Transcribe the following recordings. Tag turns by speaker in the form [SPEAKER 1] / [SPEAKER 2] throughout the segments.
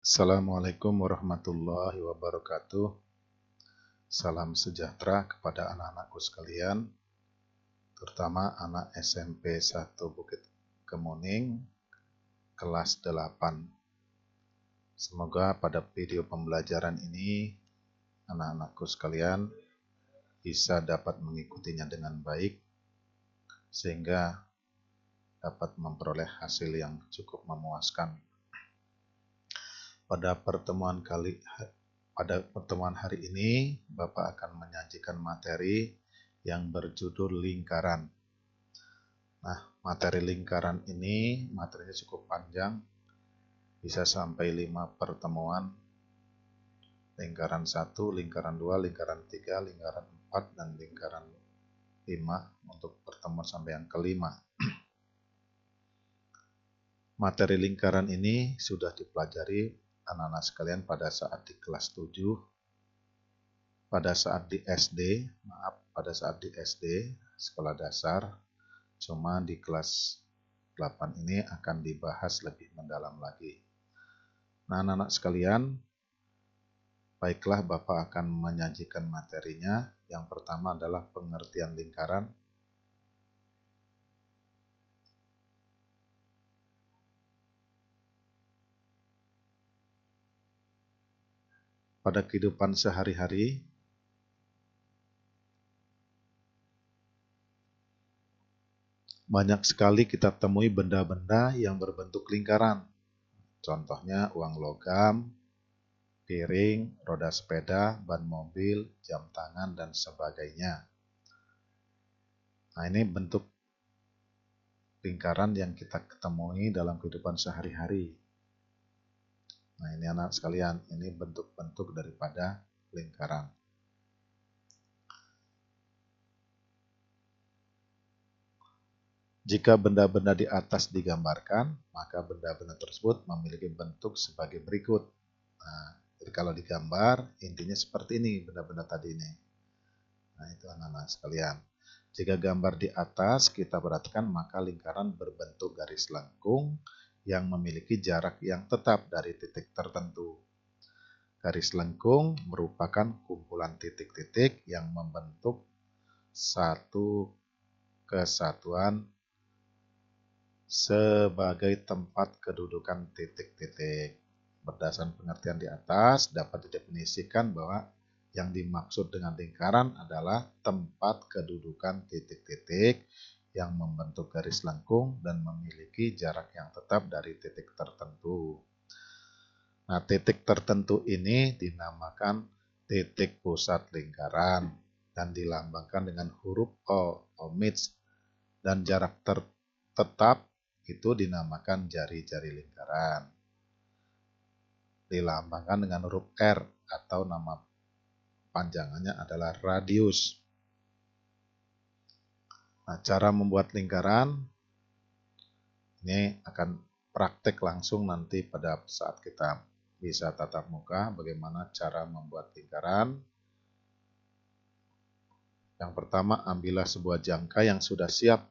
[SPEAKER 1] Assalamualaikum warahmatullahi wabarakatuh. Salam sejahtera kepada anak-anakku sekalian, terutama anak SMP 1 Bukit Kemuning, kelas 8. Semoga pada video pembelajaran ini, anak-anakku sekalian bisa dapat mengikutinya dengan baik, sehingga dapat memperoleh hasil yang cukup memuaskan. Pada pertemuan hari ini, Bapak akan menyajikan materi yang berjudul lingkaran. Nah, materi lingkaran ini materinya cukup panjang, bisa sampai 5 pertemuan. Lingkaran 1, lingkaran 2, lingkaran 3, lingkaran 4, dan lingkaran 5 untuk pertemuan sampai yang kelima. Materi lingkaran ini sudah dipelajari anak-anak sekalian pada saat di kelas 7, pada saat di SD, sekolah dasar, cuma di kelas 8 ini akan dibahas lebih mendalam lagi. Nah, anak-anak sekalian, baiklah Bapak akan menyajikan materinya. Yang pertama adalah pengertian lingkaran. Pada kehidupan sehari-hari, banyak sekali kita temui benda-benda yang berbentuk lingkaran. Contohnya uang logam, piring, roda sepeda, ban mobil, jam tangan, dan sebagainya. Nah, ini bentuk lingkaran yang kita ketemui dalam kehidupan sehari-hari. Nah, ini anak sekalian, ini bentuk-bentuk daripada lingkaran. Jika benda-benda di atas digambarkan, maka benda-benda tersebut memiliki bentuk sebagai berikut. Nah, jadi kalau digambar, intinya seperti ini benda-benda tadi ini. Nah, itu anak-anak sekalian. Jika gambar di atas kita perhatikan, maka lingkaran berbentuk garis lengkung yang memiliki jarak yang tetap dari titik tertentu. Garis lengkung merupakan kumpulan titik-titik yang membentuk satu kesatuan sebagai tempat kedudukan titik-titik. Berdasarkan pengertian di atas, dapat didefinisikan bahwa yang dimaksud dengan lingkaran adalah tempat kedudukan titik-titik yang membentuk garis lengkung dan memiliki jarak yang tetap dari titik tertentu. Nah, titik tertentu ini dinamakan titik pusat lingkaran dan dilambangkan dengan huruf O, omits, dan jarak tetap itu dinamakan jari-jari lingkaran. Dilambangkan dengan huruf R atau nama panjangannya adalah radius. Nah, cara membuat lingkaran ini akan praktek langsung nanti pada saat kita bisa tatap muka bagaimana cara membuat lingkaran. Yang pertama, ambillah sebuah jangka yang sudah siap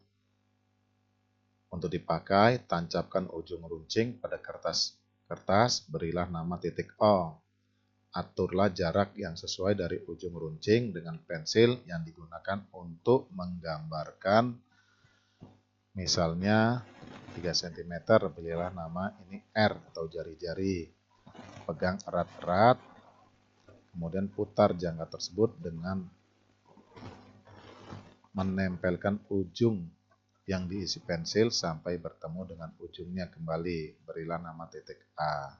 [SPEAKER 1] untuk dipakai, tancapkan ujung runcing pada kertas, berilah nama titik O. Aturlah jarak yang sesuai dari ujung runcing dengan pensil yang digunakan untuk menggambarkan. Misalnya 3 cm, berilah nama ini R atau jari-jari. Pegang erat-erat, kemudian putar jangka tersebut dengan menempelkan ujung yang diisi pensil sampai bertemu dengan ujungnya kembali. Berilah nama titik A.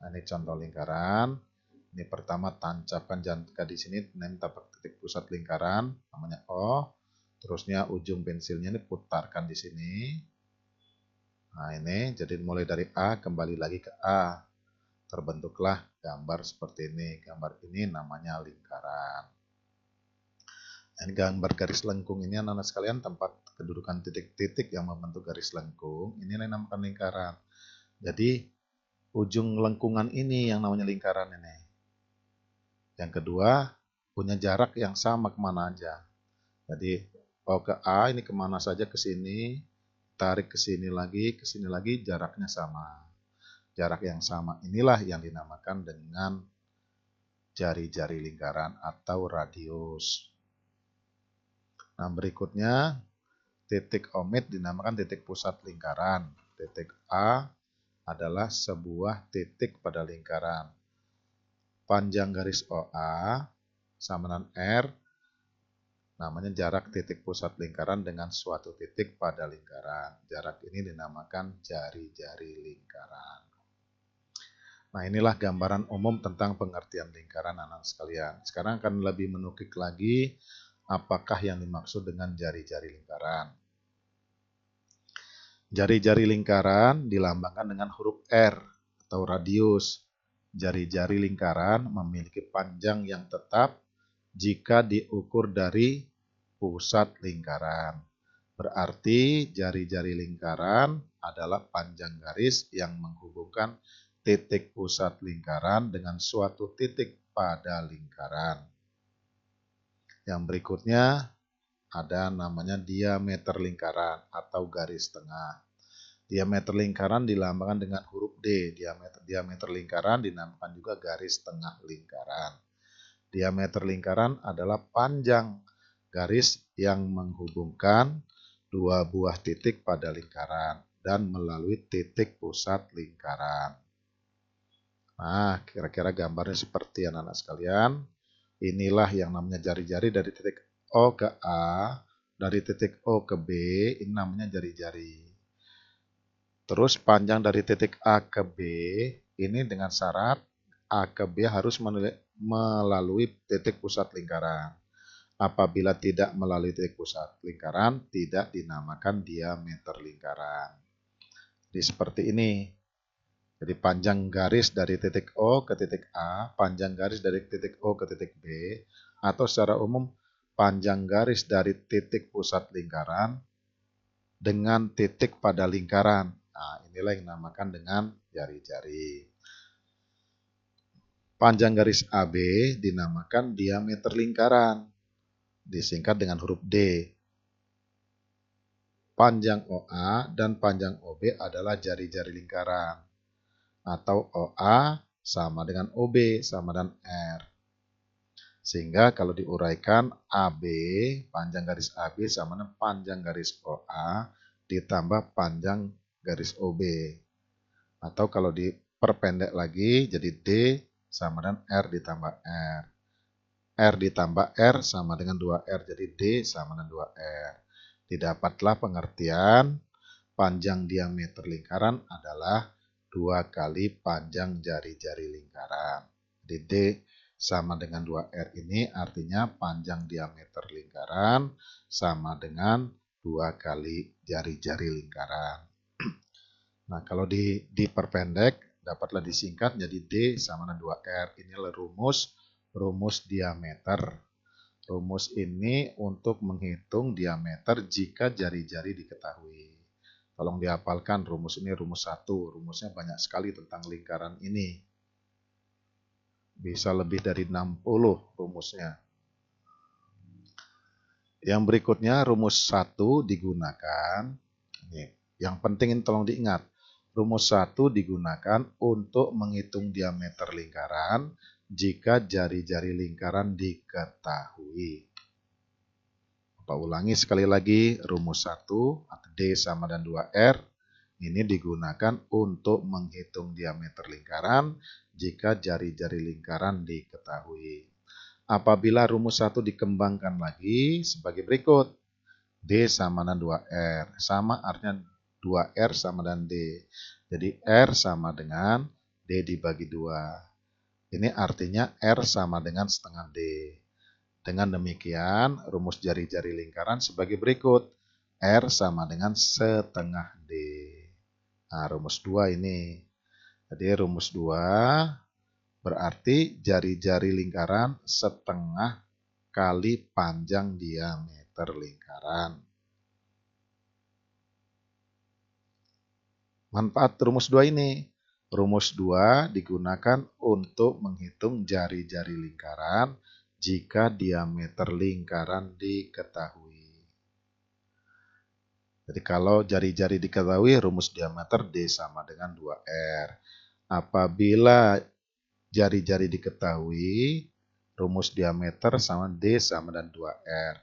[SPEAKER 1] Nah, ini contoh lingkaran. Ini pertama tancapkan jangka di sini, tapak titik pusat lingkaran, namanya O. Terusnya ujung pensilnya ini putarkan di sini. Nah, ini jadi mulai dari A kembali lagi ke A. Terbentuklah gambar seperti ini. Gambar ini namanya lingkaran. Ini gambar garis lengkung ini anak-anak sekalian, tempat kedudukan titik-titik yang membentuk garis lengkung, ini yang dinamakan lingkaran. Jadi ujung lengkungan ini yang namanya lingkaran ini. Yang kedua, punya jarak yang sama kemana aja. Jadi kalau ke A ini kemana saja ke sini, tarik ke sini lagi, jaraknya sama. Jarak yang sama inilah yang dinamakan dengan jari-jari lingkaran atau radius. Nah, berikutnya titik omit dinamakan titik pusat lingkaran. Titik A adalah sebuah titik pada lingkaran. Panjang garis OA sama dengan R, namanya jarak titik pusat lingkaran dengan suatu titik pada lingkaran. Jarak ini dinamakan jari-jari lingkaran. Nah, inilah gambaran umum tentang pengertian lingkaran, anak sekalian. Sekarang akan lebih menukik lagi apakah yang dimaksud dengan jari-jari lingkaran. Jari-jari lingkaran dilambangkan dengan huruf R atau radius. Jari-jari lingkaran memiliki panjang yang tetap jika diukur dari pusat lingkaran. Berarti jari-jari lingkaran adalah panjang garis yang menghubungkan titik pusat lingkaran dengan suatu titik pada lingkaran. Yang berikutnya ada namanya diameter lingkaran atau garis tengah. Diameter lingkaran dilambangkan dengan huruf D. Diameter lingkaran dinamakan juga garis tengah lingkaran. Diameter lingkaran adalah panjang garis yang menghubungkan dua buah titik pada lingkaran dan melalui titik pusat lingkaran. Nah, kira-kira gambarnya seperti anak-anak sekalian. Inilah yang namanya jari-jari dari titik O ke A, dari titik O ke B, ini namanya jari-jari. Terus panjang dari titik A ke B, ini dengan syarat A ke B harus melalui titik pusat lingkaran. Apabila tidak melalui titik pusat lingkaran, tidak dinamakan diameter lingkaran. Jadi seperti ini. Jadi panjang garis dari titik O ke titik A, panjang garis dari titik O ke titik B, atau secara umum panjang garis dari titik pusat lingkaran dengan titik pada lingkaran. Nah, inilah yang dinamakan dengan jari-jari. Panjang garis AB dinamakan diameter lingkaran, disingkat dengan huruf D. Panjang OA dan panjang OB adalah jari-jari lingkaran, atau OA sama dengan OB sama dengan R. Sehingga kalau diuraikan AB, panjang garis AB sama dengan panjang garis OA ditambah panjang garis OB. Atau kalau diperpendek lagi jadi D sama dengan R ditambah R. R ditambah R sama dengan 2R, jadi D sama dengan 2R. Didapatlah pengertian panjang diameter lingkaran adalah 2 kali panjang jari-jari lingkaran. Jadi D sama dengan 2R ini artinya panjang diameter lingkaran sama dengan 2 kali jari-jari lingkaran. Nah, kalau diperpendek dapatlah disingkat jadi D sama dengan 2R. Inilah rumus diameter. Rumus ini untuk menghitung diameter jika jari-jari diketahui. Tolong dihafalkan rumus ini, rumus 1. Rumusnya banyak sekali tentang lingkaran ini. Bisa lebih dari 60 rumusnya. Yang berikutnya rumus 1 digunakan. Yang penting ini tolong diingat. Rumus 1 digunakan untuk menghitung diameter lingkaran jika jari-jari lingkaran diketahui. Bapak ulangi sekali lagi, rumus 1 D sama dengan 2R ini digunakan untuk menghitung diameter lingkaran jika jari-jari lingkaran diketahui. Apabila rumus 1 dikembangkan lagi sebagai berikut. D sama dengan 2R. Sama artinya 2R sama dengan D. Jadi R sama dengan D dibagi 2. Ini artinya R sama dengan setengah D. Dengan demikian, rumus jari-jari lingkaran sebagai berikut. R sama dengan setengah D. Nah, rumus 2 ini. Jadi rumus 2 berarti jari-jari lingkaran setengah kali panjang diameter lingkaran. Manfaat rumus 2 ini. Rumus 2 digunakan untuk menghitung jari-jari lingkaran jika diameter lingkaran diketahui. Jadi kalau jari-jari diketahui, rumus diameter D sama dengan 2R. Apabila jari-jari diketahui, rumus diameter sama D sama dengan 2R.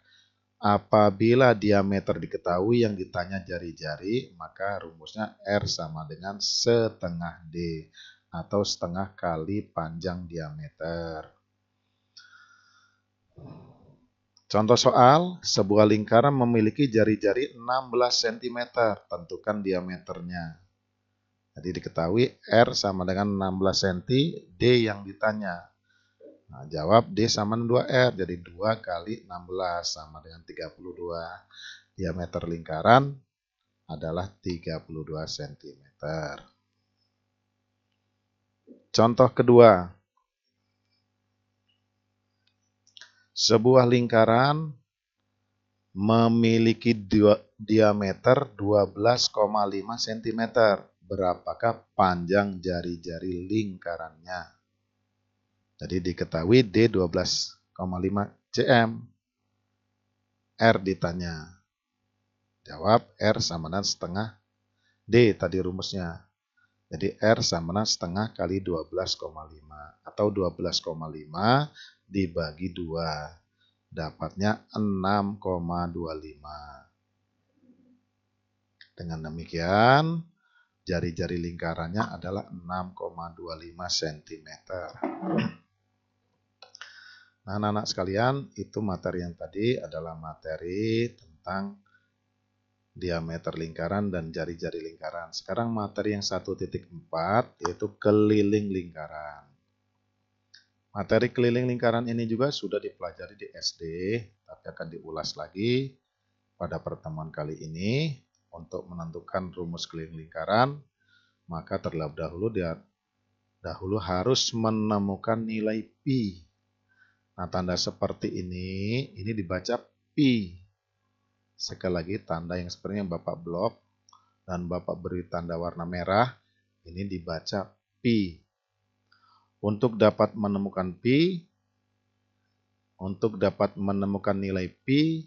[SPEAKER 1] Apabila diameter diketahui yang ditanya jari-jari, maka rumusnya R sama dengan setengah D atau setengah kali panjang diameter. Contoh soal, sebuah lingkaran memiliki jari-jari 16 cm, tentukan diameternya. Jadi diketahui R sama dengan 16 cm, D yang ditanya. Nah, jawab D sama 2R, jadi 2 kali 16 sama dengan 32. Diameter lingkaran adalah 32 cm. Contoh kedua, sebuah lingkaran memiliki diameter 12,5 cm. Berapakah panjang jari-jari lingkarannya? Jadi diketahui D 12,5 cm. R ditanya. Jawab R sama dengan setengah D tadi rumusnya. Jadi R sama dengan setengah kali 12,5 atau 12,5 dibagi 2. Dapatnya 6,25. Dengan demikian, jari-jari lingkarannya adalah 6,25 cm. Nah, anak-anak sekalian, itu materi yang tadi adalah materi tentang diameter lingkaran dan jari-jari lingkaran. Sekarang materi yang 1.4 yaitu keliling lingkaran. Materi keliling lingkaran ini juga sudah dipelajari di SD, tapi akan diulas lagi pada pertemuan kali ini. Untuk menentukan rumus keliling lingkaran, maka terlebih dahulu harus menemukan nilai pi. Nah, tanda seperti ini dibaca pi. Sekali lagi, tanda yang seperti yang Bapak blok dan Bapak beri tanda warna merah, ini dibaca pi. Untuk dapat menemukan pi, untuk dapat menemukan nilai pi,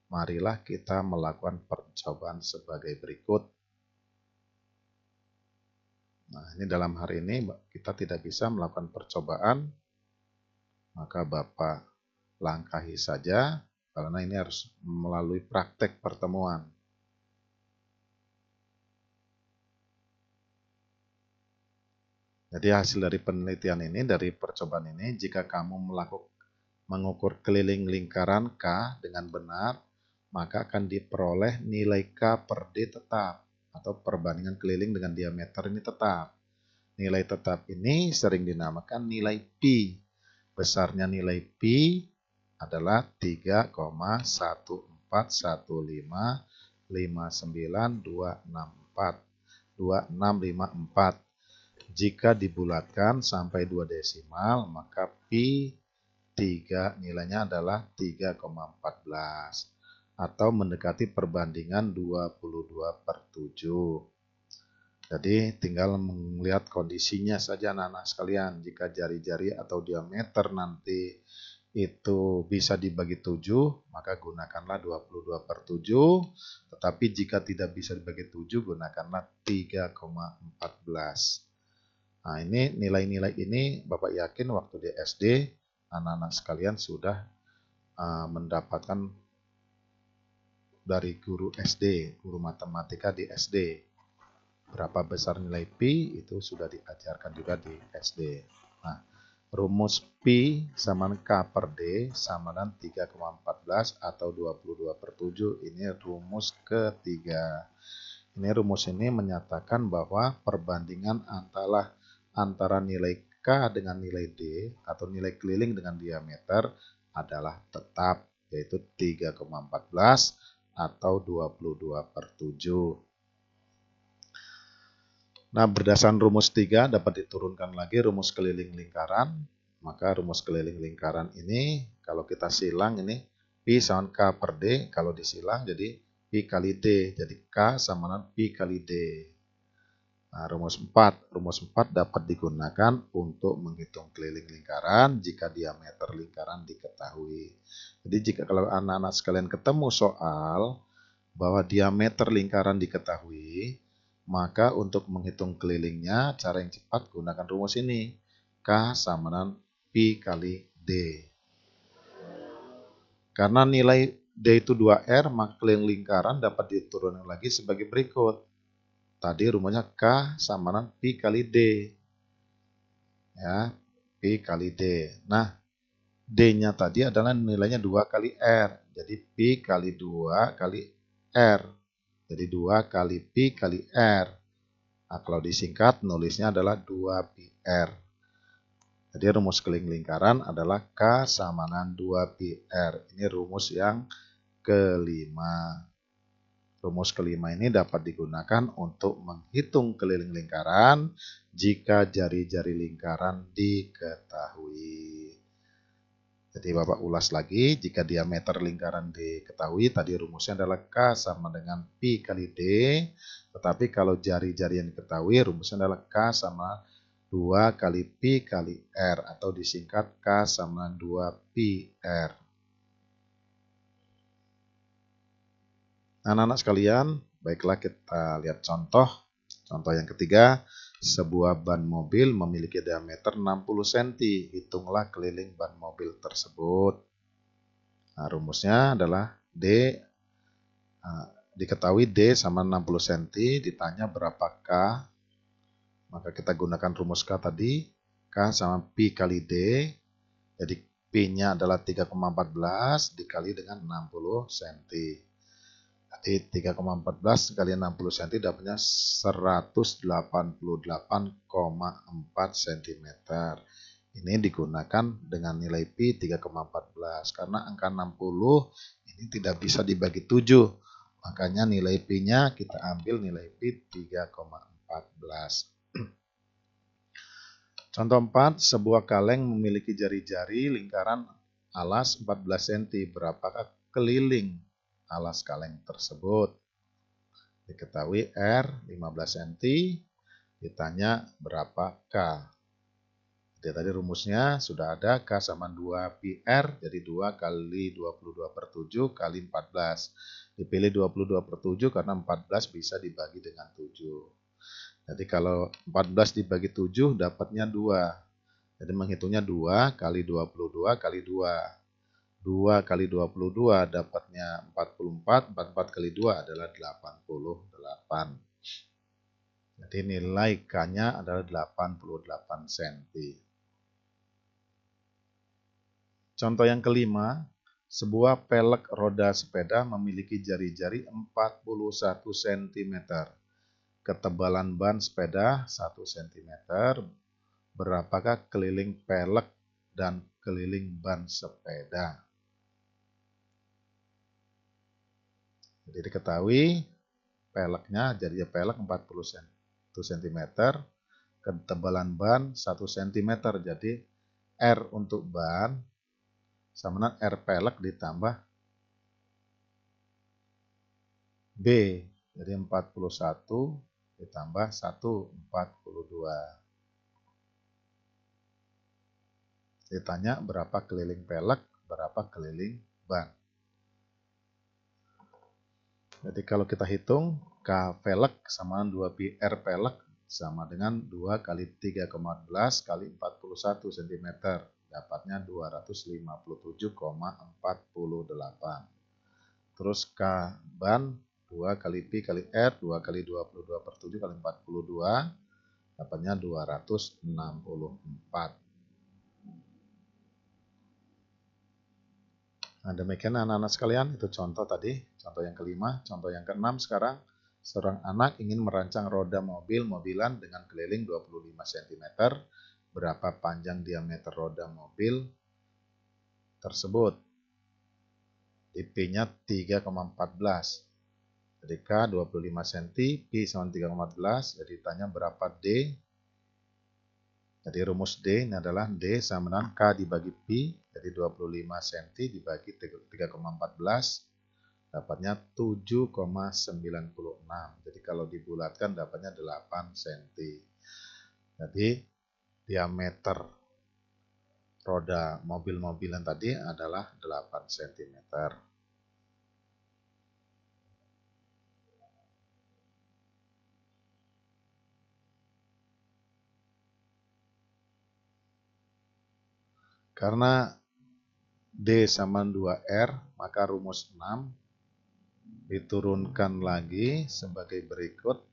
[SPEAKER 1] marilah kita melakukan percobaan sebagai berikut. Nah, ini dalam hari ini kita tidak bisa melakukan percobaan, maka Bapak langkahi saja, karena ini harus melalui praktek pertemuan. Jadi hasil dari penelitian ini, dari percobaan ini, jika kamu mengukur keliling lingkaran K dengan benar, maka akan diperoleh nilai K per D tetap, atau perbandingan keliling dengan diameter ini tetap. Nilai tetap ini sering dinamakan nilai pi. Besarnya nilai pi adalah 3,14159,264. Jika dibulatkan sampai 2 desimal, maka pi 3 nilainya adalah 3,14 atau mendekati perbandingan 22/7. Jadi tinggal melihat kondisinya saja anak-anak sekalian. Jika jari-jari atau diameter nanti itu bisa dibagi 7, maka gunakanlah 22/7. Tetapi jika tidak bisa dibagi 7, gunakanlah 3,14. Nah, ini nilai-nilai ini Bapak yakin waktu di SD, anak-anak sekalian sudah mendapatkan dari guru SD, guru matematika di SD. Berapa besar nilai pi itu sudah diajarkan juga di SD. Nah, rumus pi sama K per D sama dengan 3,14 atau 22/7, ini rumus ketiga. Ini rumus ini menyatakan bahwa perbandingan antara nilai K dengan nilai D atau nilai keliling dengan diameter adalah tetap, yaitu 3,14 atau 22/7. Nah, berdasarkan rumus 3 dapat diturunkan lagi rumus keliling lingkaran. Maka rumus keliling lingkaran ini kalau kita silang ini pi sama K per D, kalau disilang jadi pi kali D. Jadi K sama dengan pi kali D. Nah, rumus 4 dapat digunakan untuk menghitung keliling lingkaran jika diameter lingkaran diketahui. Jadi jika kalau anak-anak sekalian ketemu soal bahwa diameter lingkaran diketahui, Maka untuk menghitung kelilingnya, cara yang cepat gunakan rumus ini. K sama dengan Pi kali D. Karena nilai D itu 2R, maka keliling lingkaran dapat diturunkan lagi sebagai berikut. Tadi rumusnya K sama dengan Pi kali D. Ya, Pi kali D. Nah, D-nya tadi adalah nilainya 2 kali R. Jadi Pi kali 2 kali R. Jadi 2 kali Pi kali R. Nah, kalau disingkat nulisnya adalah 2πr. Jadi rumus keliling lingkaran adalah K sama dengan 2πr. Ini rumus yang kelima. Rumus kelima ini dapat digunakan untuk menghitung keliling lingkaran jika jari-jari lingkaran diketahui. Jadi Bapak ulas lagi, jika diameter lingkaran diketahui, tadi rumusnya adalah K sama dengan Pi kali D. Tetapi kalau jari-jari yang diketahui, rumusnya adalah K sama 2 kali Pi kali R, atau disingkat K sama 2πr. Nah, anak-anak sekalian, baiklah kita lihat contoh. Contoh yang ketiga, sebuah ban mobil memiliki diameter 60 cm. Hitunglah keliling ban mobil tersebut. Nah, rumusnya adalah D. Diketahui D sama 60 cm, ditanya berapa K. Maka kita gunakan rumus K tadi. K sama Pi kali D. Jadi Pi-nya adalah 3,14 dikali dengan 60 cm. Jadi 3,14 kali 60 cm dapatnya 188,4 cm. Ini digunakan dengan nilai Pi 3,14. Karena angka 60 ini tidak bisa dibagi 7. Makanya nilai Pi-nya kita ambil nilai Pi 3,14. Contoh 4, sebuah kaleng memiliki jari-jari lingkaran alas 14 cm. Berapakah keliling alas kaleng tersebut? Diketahui R 15 cm, ditanya berapa K. Jadi tadi rumusnya sudah ada, K sama 2πr, jadi 2 kali 22 per 7 kali 14. Dipilih 22 per 7 karena 14 bisa dibagi dengan 7. Jadi kalau 14 dibagi 7 dapatnya 2. Jadi menghitungnya 2 kali 22 kali 2. 2 kali 22 dapatnya 44, 44 kali 2 adalah 88. Jadi nilai K-nya adalah 88 cm. Contoh yang kelima, sebuah pelek roda sepeda memiliki jari-jari 41 cm. Ketebalan ban sepeda 1 cm. Berapakah keliling pelek dan keliling ban sepeda? Jadi diketahui peleknya, jadinya pelek 41 cm, ketebalan ban 1 cm. Jadi R untuk ban sama dengan R pelek ditambah B. Jadi 41 ditambah 1, 42. Ditanya berapa keliling pelek, berapa keliling ban. Jadi kalau kita hitung, K pelek sama 2πr pelek sama dengan 2 kali 3,14 kali 41 cm. Dapatnya 257,48. Terus K ban 2 kali Pi kali R, 2 kali 22 per 7 kali 42. Dapatnya 264. Nah, demikian anak-anak sekalian, itu contoh tadi, contoh yang kelima. Contoh yang keenam sekarang, seorang anak ingin merancang roda mobilan dengan keliling 25 cm. Berapa panjang diameter roda mobil tersebut? Pi-nya 3,14. Jadi K 25 cm, Pi sama 3,14. Jadi ditanya berapa D? Jadi rumus D ini adalah D sama dengan K dibagi Pi. Jadi 25 cm dibagi 3,14 dapatnya 7,96. Jadi kalau dibulatkan dapatnya 8 cm. Jadi diameter roda mobil-mobilan tadi adalah 8 cm. Karena D sama 2R, maka rumus 6 diturunkan lagi sebagai berikut.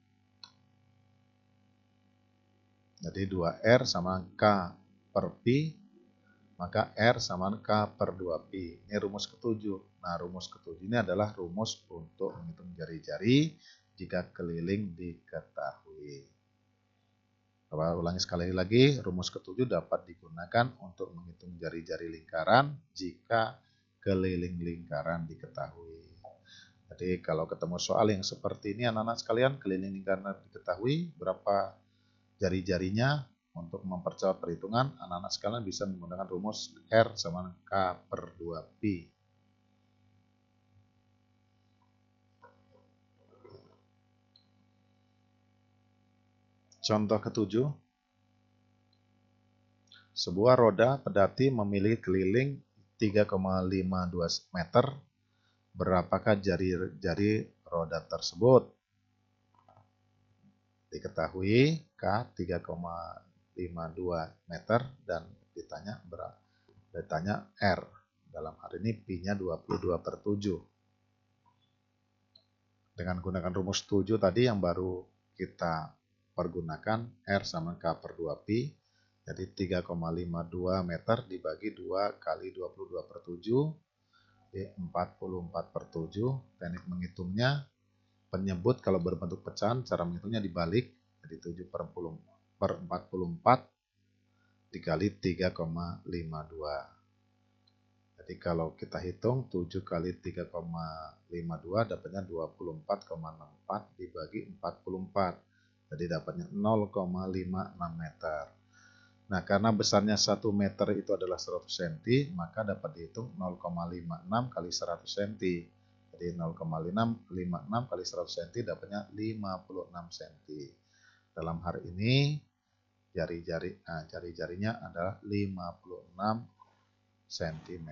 [SPEAKER 1] Jadi 2R sama K per Pi, maka R sama K per 2Pi. Ini rumus ketujuh. Nah, rumus ketujuh ini adalah rumus untuk menghitung jari-jari jika keliling diketahui. Ulangi sekali lagi, rumus ketujuh dapat digunakan untuk menghitung jari-jari lingkaran jika keliling lingkaran diketahui. Jadi kalau ketemu soal yang seperti ini anak-anak sekalian, keliling lingkaran diketahui, berapa jari-jarinya, untuk mempercepat perhitungan, anak-anak sekalian bisa menggunakan rumus R sama K per 2Pi. Contoh ketujuh. Sebuah roda pedati memiliki keliling 3,52 meter. Berapakah jari-jari roda tersebut? Diketahui K 3,52 meter dan ditanya R. Dalam hal ini Pi-nya 22/7. Dengan gunakan rumus 7 tadi yang baru kita pergunakan, R sama K per 2Pi. Jadi 3,52 meter dibagi 2 kali 22/7. 44/7. Teknik menghitungnya, penyebut kalau berbentuk pecahan, cara menghitungnya dibalik. Jadi 7/44 dikali 3,52. Jadi kalau kita hitung 7 kali 3,52 dapatnya 24,64 dibagi 44. Jadi dapatnya 0,56 meter. Nah, karena besarnya 1 meter itu adalah 100 cm, maka dapat dihitung 0,56 kali 100 cm. Jadi 0,56 kali 100 cm dapatnya 56 cm. Dalam hal ini jari-jarinya adalah 56 cm.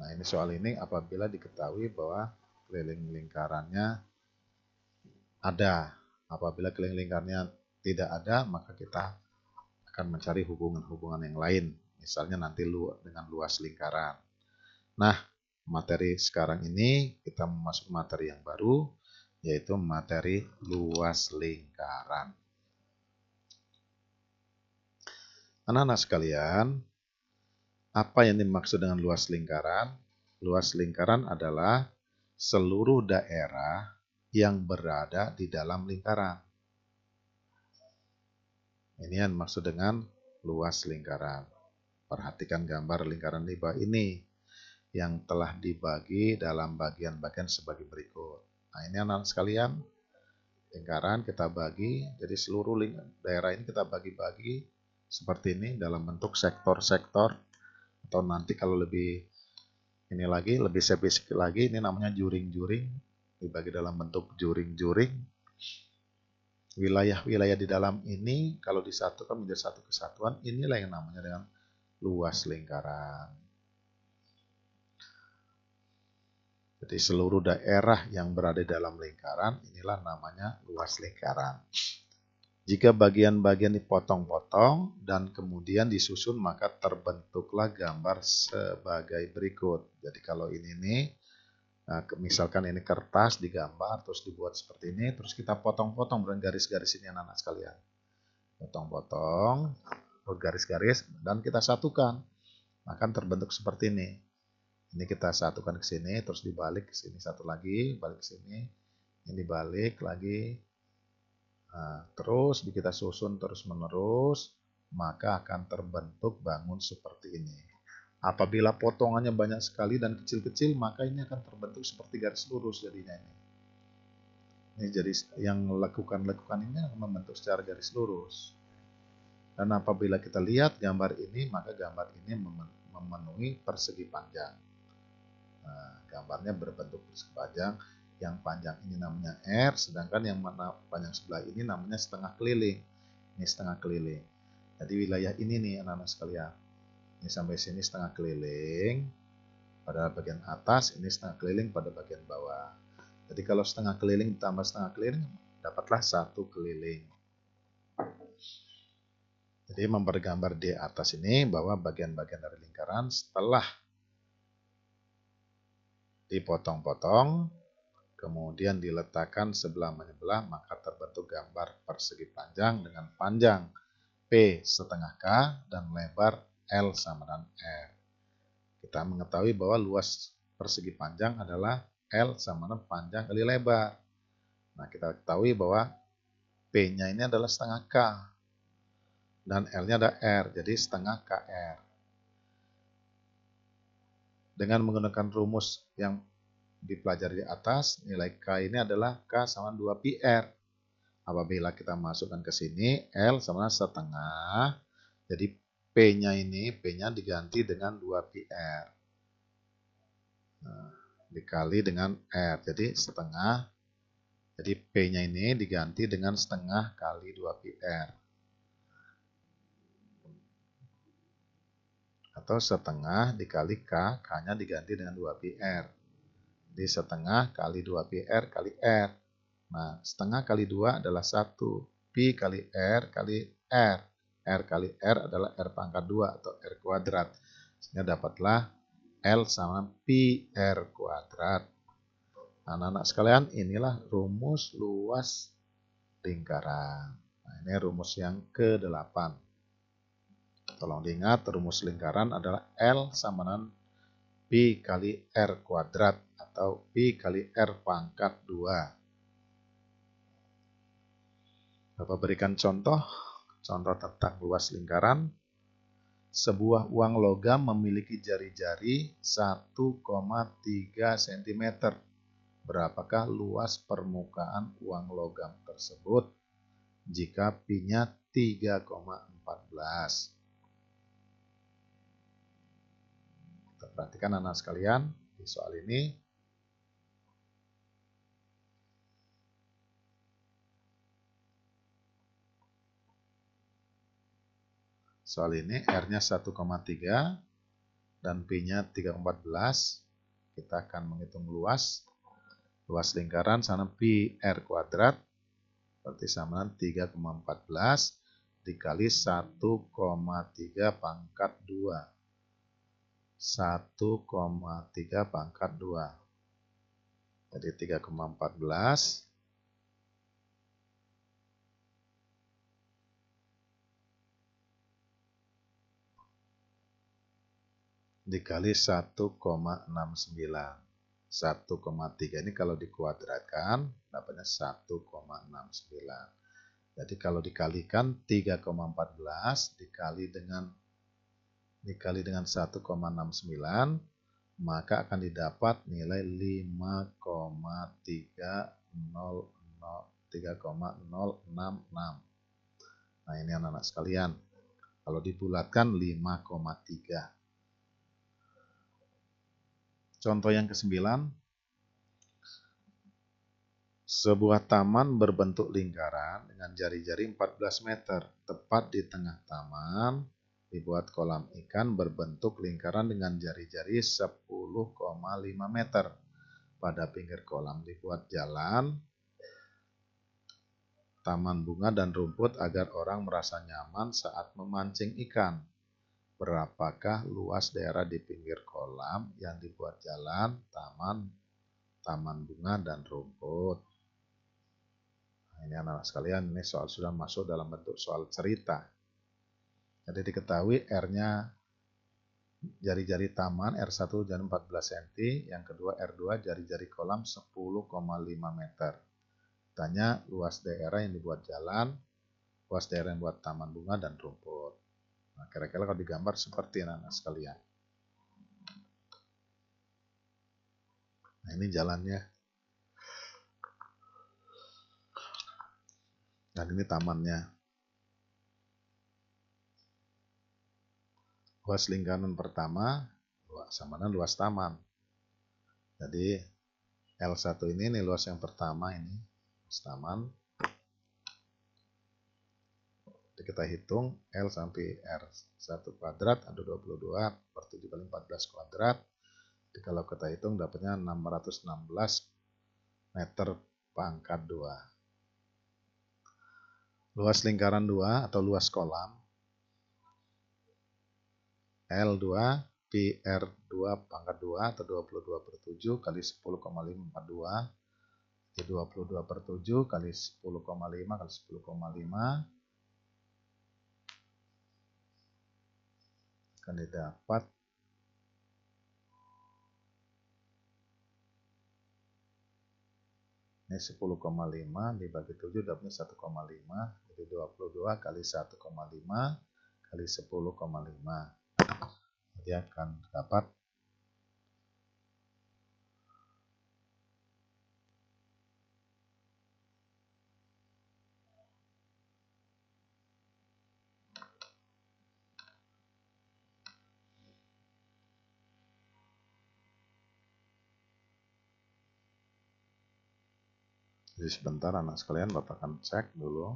[SPEAKER 1] Nah, ini soal ini apabila diketahui bahwa keliling lingkarannya ada. Apabila keliling lingkarannya tidak ada, maka kita akan mencari hubungan-hubungan yang lain. Misalnya nanti dengan luas lingkaran. Nah, materi sekarang ini kita masuk materi yang baru, yaitu materi luas lingkaran. Anak-anak sekalian, apa yang dimaksud dengan luas lingkaran? Luas lingkaran adalah seluruh daerah yang berada di dalam lingkaran. Ini yang dimaksud dengan luas lingkaran. Perhatikan gambar lingkaran di bawah ini yang telah dibagi dalam bagian-bagian sebagai berikut. Nah, ini anak-anak sekalian, lingkaran kita bagi, jadi seluruh daerah ini kita bagi-bagi seperti ini dalam bentuk sektor-sektor, atau nanti kalau lebih ini lagi, lebih spesifik lagi, ini namanya juring-juring, dibagi dalam bentuk juring-juring. Wilayah-wilayah di dalam ini kalau disatukan menjadi satu kesatuan, inilah yang namanya dengan luas lingkaran. Jadi seluruh daerah yang berada dalam lingkaran, inilah namanya luas lingkaran. Jika bagian-bagian dipotong-potong dan kemudian disusun, maka terbentuklah gambar sebagai berikut. Jadi kalau ini nih, nah, misalkan ini kertas digambar, terus dibuat seperti ini, terus kita potong-potong dengan garis-garis ini anak-anak sekalian. Potong-potong, garis-garis, dan kita satukan, akan terbentuk seperti ini. Ini kita satukan ke sini, terus dibalik ke sini satu lagi, balik ke sini, ini dibalik lagi. Nah, terus kita susun terus-menerus, maka akan terbentuk bangun seperti ini. Apabila potongannya banyak sekali dan kecil-kecil, maka ini akan terbentuk seperti garis lurus jadinya ini. Ini jadi yang lekukan-lekukan ini akan membentuk secara garis lurus. Dan apabila kita lihat gambar ini, maka gambar ini memenuhi persegi panjang. Nah, gambarnya berbentuk persegi panjang. Yang panjang ini namanya R, sedangkan yang panjang sebelah ini namanya setengah keliling. Ini setengah keliling. Jadi wilayah ini nih anak-anak sekalian. Ini sampai sini setengah keliling pada bagian atas, ini setengah keliling pada bagian bawah. Jadi kalau setengah keliling ditambah setengah keliling, dapatlah satu keliling. Jadi mempergambar di atas ini bahwa bagian-bagian dari lingkaran setelah dipotong-potong, kemudian diletakkan sebelah menyebelah, maka terbentuk gambar persegi panjang dengan panjang P setengah K dan lebar L sama dengan R. Kita mengetahui bahwa luas persegi panjang adalah L sama dengan panjang kali lebar. Nah, kita ketahui bahwa P-nya ini adalah setengah K dan L-nya ada R, jadi setengah KR. Dengan menggunakan rumus yang dipelajari di atas, nilai K ini adalah K sama 2 pi R. Apabila kita masukkan ke sini, L sama setengah, jadi P-nya diganti dengan 2 pi R. Nah, dikali dengan R, jadi setengah. Jadi P-nya ini diganti dengan setengah kali 2 pi R. Atau setengah dikali K, K-nya diganti dengan 2 pi R. Jadi setengah kali 2 pi R kali R. Nah, setengah kali 2 adalah 1. Pi kali R kali R. R kali R adalah R pangkat 2 atau R kuadrat. Sehingga dapatlah L sama pi R kuadrat. Nah, anak-anak sekalian, inilah rumus luas lingkaran. Nah, ini rumus yang ke-8. Tolong diingat, rumus lingkaran adalah L sama dengan pi kali R kuadrat atau pi kali R pangkat 2. Bapak berikan contoh tentang luas lingkaran. Sebuah uang logam memiliki jari-jari 1,3 cm. Berapakah luas permukaan uang logam tersebut jika pi-nya 3,14? Perhatikan anak sekalian di soal ini. Soal ini R-nya 1,3 dan P-nya 3,14. Kita akan menghitung luas. Luas lingkaran sama pi R kuadrat berarti sama dengan 3,14 dikali 1,3 pangkat 2. 1,3 pangkat 2. Jadi 3,14 dikali 1,69. 1,3 ini kalau dikuadratkan dapatnya 1,69. Jadi kalau dikalikan 3,14 dikali dengan 1,69 maka akan didapat nilai 3,066. Nah, ini anak-anak sekalian. Kalau dibulatkan 5,3. Contoh yang ke-9. Sebuah taman berbentuk lingkaran dengan jari-jari 14 meter. Tepat di tengah taman dibuat kolam ikan berbentuk lingkaran dengan jari-jari 10,5 meter. Pada pinggir kolam dibuat jalan, taman bunga dan rumput agar orang merasa nyaman saat memancing ikan. Berapakah luas daerah di pinggir kolam yang dibuat jalan, taman bunga dan rumput? Nah, ini anak-anak sekalian, ini soal sudah masuk dalam bentuk soal cerita. Jadi diketahui R-nya jari-jari taman R1 jari 14 cm, yang kedua R2 jari-jari kolam 10,5 meter. Tanya luas daerah yang dibuat jalan, luas daerah yang buat taman bunga dan rumput. Nah, kira-kira kalau digambar seperti anak-anak sekalian. Nah, ini jalannya. Dan ini tamannya. Luas lingkaran pertama sama dengan luas taman. Jadi L1 ini luas yang pertama ini, luas taman. Jadi kita hitung L sampai R1 kuadrat ada 22 per 7 kali 14 kuadrat. Jadi kalau kita hitung dapatnya 616 meter pangkat 2. Luas lingkaran 2 atau luas kolam L2 Pi R2 pangkat 2 atau 22/7 kali 10,542. Jadi 22/7 kali 10,5 kali 10,5 akan didapat ini 10,5 dibagi 7 dapatnya 1,5. Jadi 22 kali 1,5 kali 10,5. Jadi akan dapat jadi sebentar anak sekalian, Bapak akan cek dulu.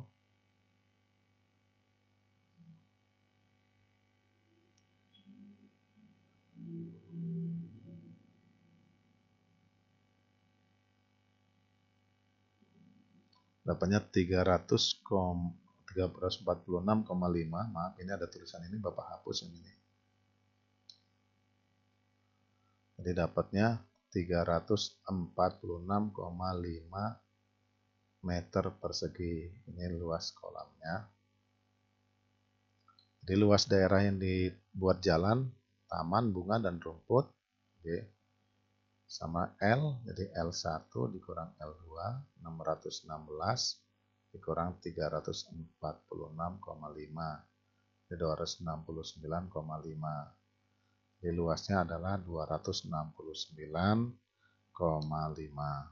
[SPEAKER 1] Dapatnya 346,5. Maaf, ini ada tulisan ini, Bapak hapus yang ini. Jadi dapatnya 346,5 meter persegi. Ini luas kolamnya. Jadi luas daerah yang dibuat jalan, taman, bunga, dan rumput. Oke. Sama L, jadi L1 dikurang L2, 616 dikurang 346,5, jadi 269,5. Jadi luasnya adalah 269,5.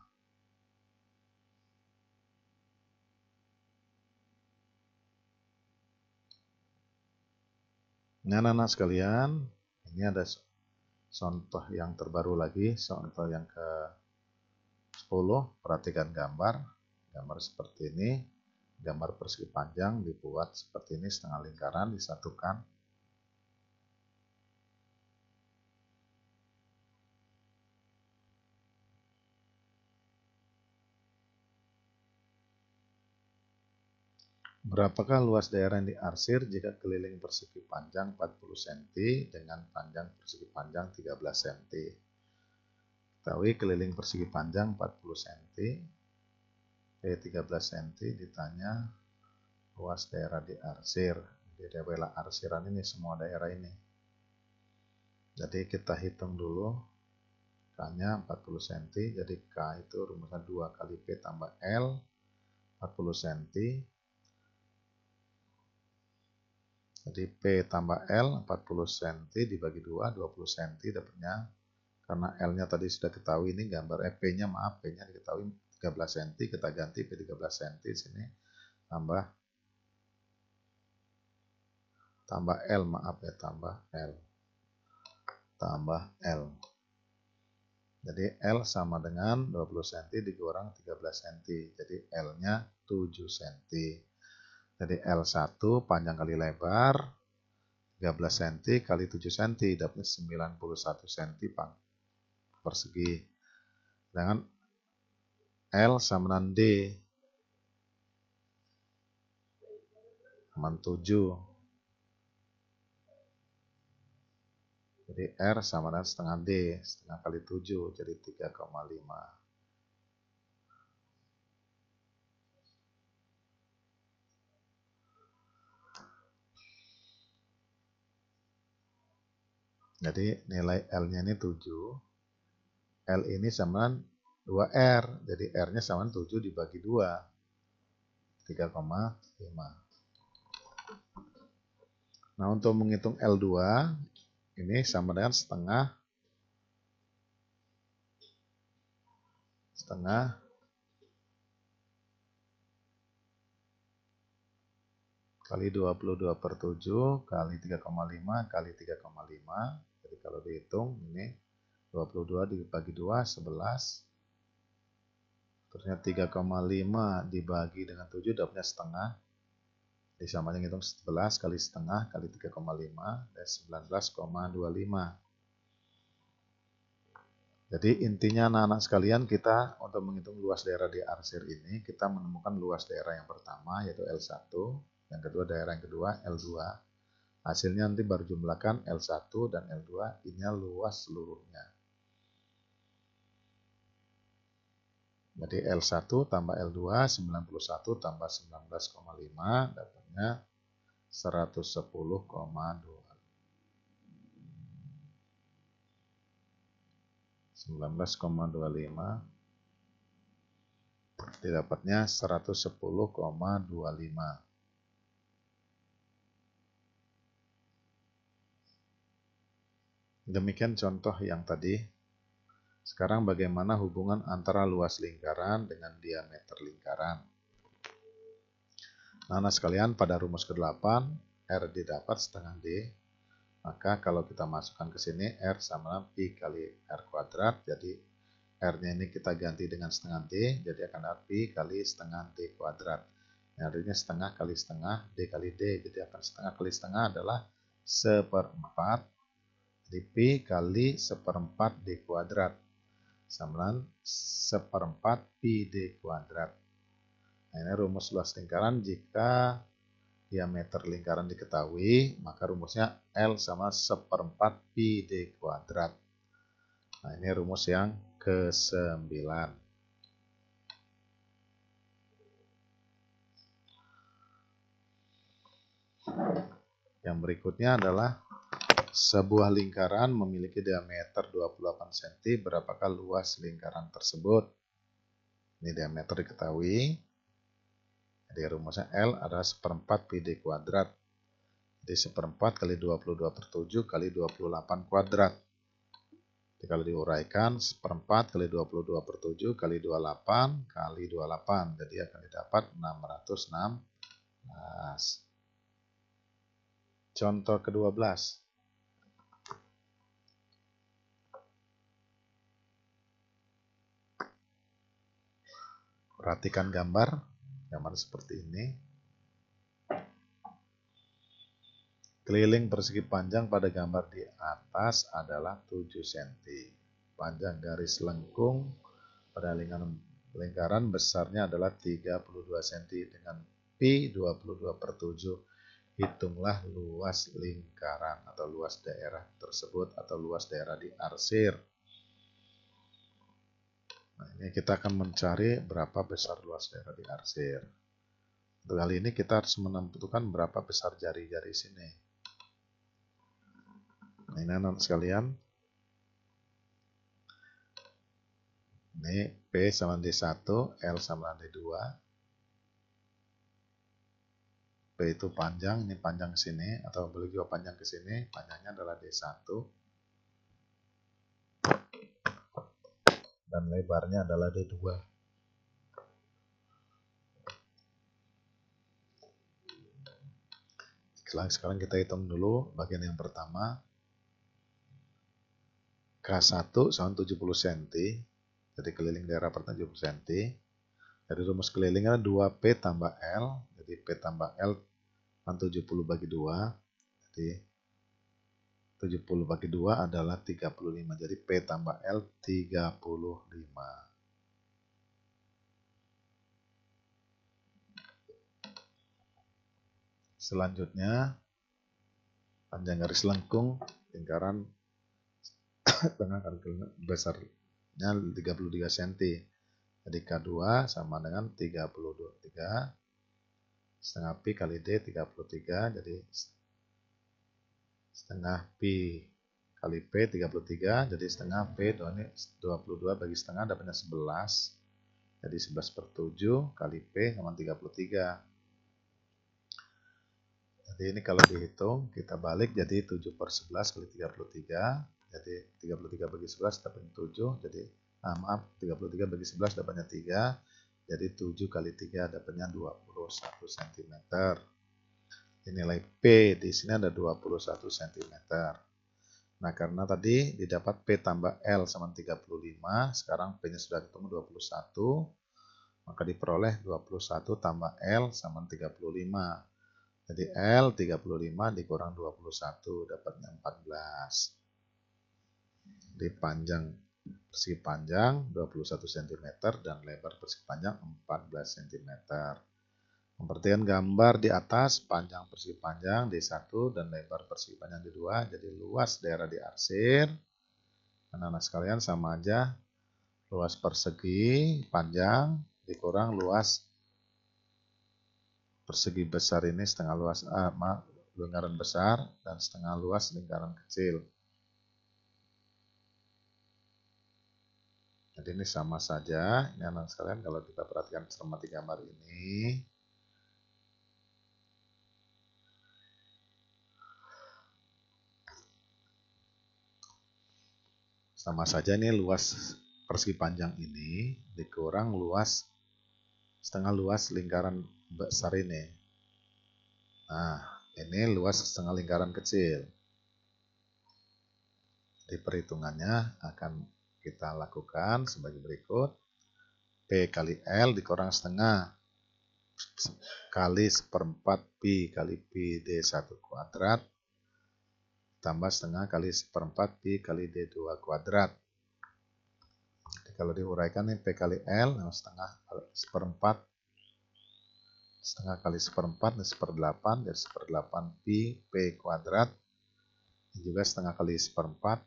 [SPEAKER 1] Nah, anak-anak sekalian, ini ada contoh yang terbaru lagi, contoh yang ke-10. Perhatikan gambar seperti ini. Gambar persegi panjang dibuat seperti ini, setengah lingkaran disatukan. Berapakah luas daerah yang diarsir jika keliling persegi panjang 40 cm dengan panjang persegi panjang 13 cm? Ketahui keliling persegi panjang 40 cm, P 13 cm, ditanya luas daerah diarsir. Jadi adalah arsiran ini, semua daerah ini. Jadi kita hitung dulu. K-nya 40 cm, jadi K itu rumusnya 2 kali P tambah L, 40 cm. Jadi P tambah L 40 cm dibagi 2, 20 cm dapatnya. Karena L-nya tadi sudah ketahui, ini gambar P-nya, maaf, P-nya diketahui 13 cm, kita ganti P 13 cm sini, tambah L, maaf ya, tambah L. Jadi L sama dengan 20 cm dikurang 13 cm, jadi L-nya 7 cm. Jadi L1 panjang kali lebar 13 cm kali 7 cm dapatnya 91 cm persegi. Sedangkan L sama dengan D sama 7. Jadi R sama dengan setengah D, setengah kali 7 jadi 3,5. Jadi nilai L-nya ini 7. L ini sama 2R. Jadi R-nya sama 7 dibagi 2. 3,5. Nah, untuk menghitung L2, ini sama dengan setengah kali 22/7 kali 3,5 kali 3,5. Jadi kalau dihitung ini 22 dibagi 2 11. Terusnya 3,5 dibagi dengan 7 dapatnya setengah. Jadi samanya ngitung 11 kali setengah kali 3,5 dan 19,25. Jadi intinya anak-anak sekalian, kita untuk menghitung luas daerah di arsir ini, kita menemukan luas daerah yang pertama yaitu L1, yang kedua daerah yang kedua L2. Hasilnya nanti baru jumlahkan L1 dan L2, ini luas seluruhnya. Jadi L1 tambah L2, 91 tambah 19,5, dapatnya 110,2. 19,25 didapatnya 110,25. Demikian contoh yang tadi. Sekarang bagaimana hubungan antara luas lingkaran dengan diameter lingkaran? Nah, sekalian, pada rumus ke-8 R didapat setengah D. Maka kalau kita masukkan ke sini R sama pi kali R kuadrat. Jadi R-nya ini kita ganti dengan setengah D. Jadi akan ada pi kali setengah D kuadrat. Artinya setengah kali setengah D kali D. Jadi akan setengah kali setengah adalah seperempat. Jadi pi kali seperempat D kuadrat sama seperempat pi D kuadrat. Nah, ini rumus luas lingkaran. Jika diameter lingkaran diketahui, maka rumusnya L sama seperempat pi D kuadrat. Nah, ini rumus yang ke-9. Yang berikutnya adalah sebuah lingkaran memiliki diameter 28 cm. Berapakah luas lingkaran tersebut? Ini diameter diketahui. Jadi rumusnya L adalah seperempat pi D kuadrat. Jadi seperempat kali 22/7 kali 28 kuadrat. Jadi kalau diuraikan, seperempat kali 22/7 kali 28 kali 28. Jadi akan didapat 616. Contoh ke-12. Perhatikan gambar seperti ini. Keliling persegi panjang pada gambar di atas adalah 7 cm. Panjang garis lengkung pada lingkaran besarnya adalah 32 cm dengan pi 22/7. Hitunglah luas lingkaran atau luas daerah tersebut atau luas daerah diarsir. Nah, ini kita akan mencari berapa besar luas daerah diarsir. Untuk kali ini kita harus menentukan berapa besar jari-jari sini. Nah, ini anak sekalian. Ini P sama D1, L sama D2. P itu panjang, ini panjang ke sini, atau boleh juga panjang ke sini. Panjangnya adalah D1. Dan lebarnya adalah D2. Sekarang kita hitung dulu bagian yang pertama. K1 sama 70 cm. Jadi keliling daerah pertama 70 cm. Jadi rumus kelilingnya 2P tambah L. Jadi P tambah L kan 70 bagi 2. Jadi 70 bagi 2 adalah 35. Jadi P tambah L 35. Selanjutnya, panjang garis lengkung lingkaran tengah besarnya 33 cm. Jadi K2 sama dengan 32. Setengah pi kali D 33. Jadi setengah pi kali P 33. Jadi setengah P ini 22 bagi setengah dapatnya 11. Jadi 11/7 kali P sama 33. Jadi ini kalau dihitung, kita balik jadi 7/11 kali 33. Jadi 33 bagi 11 dapatnya 7. Jadi, maaf, 33 bagi 11 dapatnya 3. Jadi 7 kali 3 dapatnya 21 cm. Nilai P di sini ada 21 cm. Nah, karena tadi didapat P tambah L sama 35, sekarang P-nya sudah ketemu 21, maka diperoleh 21 tambah L sama 35. Jadi L 35 dikurang 21 dapatnya 14. Jadi panjang persegi panjang 21 cm dan lebar persegi panjang 14 cm. Memperhatikan gambar di atas, panjang persegi panjang D1 dan lebar persegi panjang D2. Jadi luas daerah diarsir. Anak-anak sekalian sama aja. Luas persegi panjang dikurang luas persegi besar ini setengah luas lingkaran besar dan setengah luas lingkaran kecil. Jadi ini sama saja. Ini anak sekalian kalau kita perhatikan cermati gambar ini. Sama saja ini luas persegi panjang ini dikurang luas setengah luas lingkaran besar ini. Nah, ini luas setengah lingkaran kecil. Di perhitungannya akan kita lakukan sebagai berikut. P kali L dikurang setengah kali seperempat Pi kali Pi D1 kuadrat tambah setengah kali seperempat Pi kali D2 kuadrat. Jadi kalau diuraikan ini P kali L setengah seperempat kali seperempat ini seperdelapan, jadi seperdelapan Pi P kuadrat. Ini juga setengah kali seperempat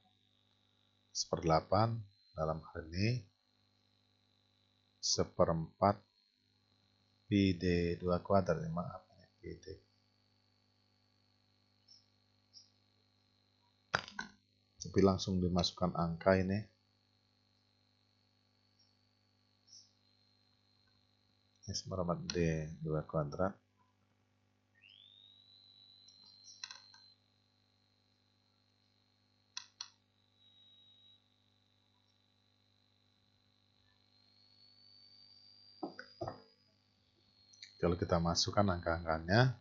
[SPEAKER 1] seperdelapan dalam hal ini seperempat Pi D2 kuadrat. Maaf, Pi D. Tapi langsung dimasukkan angka ini. Ini seperempat D2 kuadrat. Kalau kita masukkan angka-angkanya,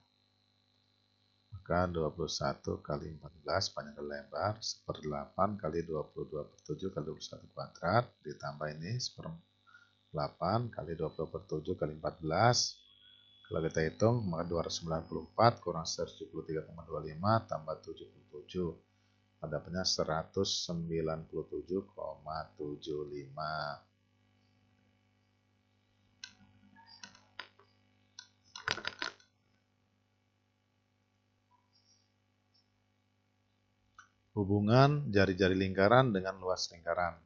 [SPEAKER 1] maka 21 kali 14 panjang kali lebar, seperdelapan kali 22 per 7 kali 21 kuadrat, ditambah ini seperdelapan kali 20 per 7 kali 14. Kalau kita hitung, maka 294 kurang 173,25 tambah 77. Dapatnya 197,75. Hubungan jari-jari lingkaran dengan luas lingkaran.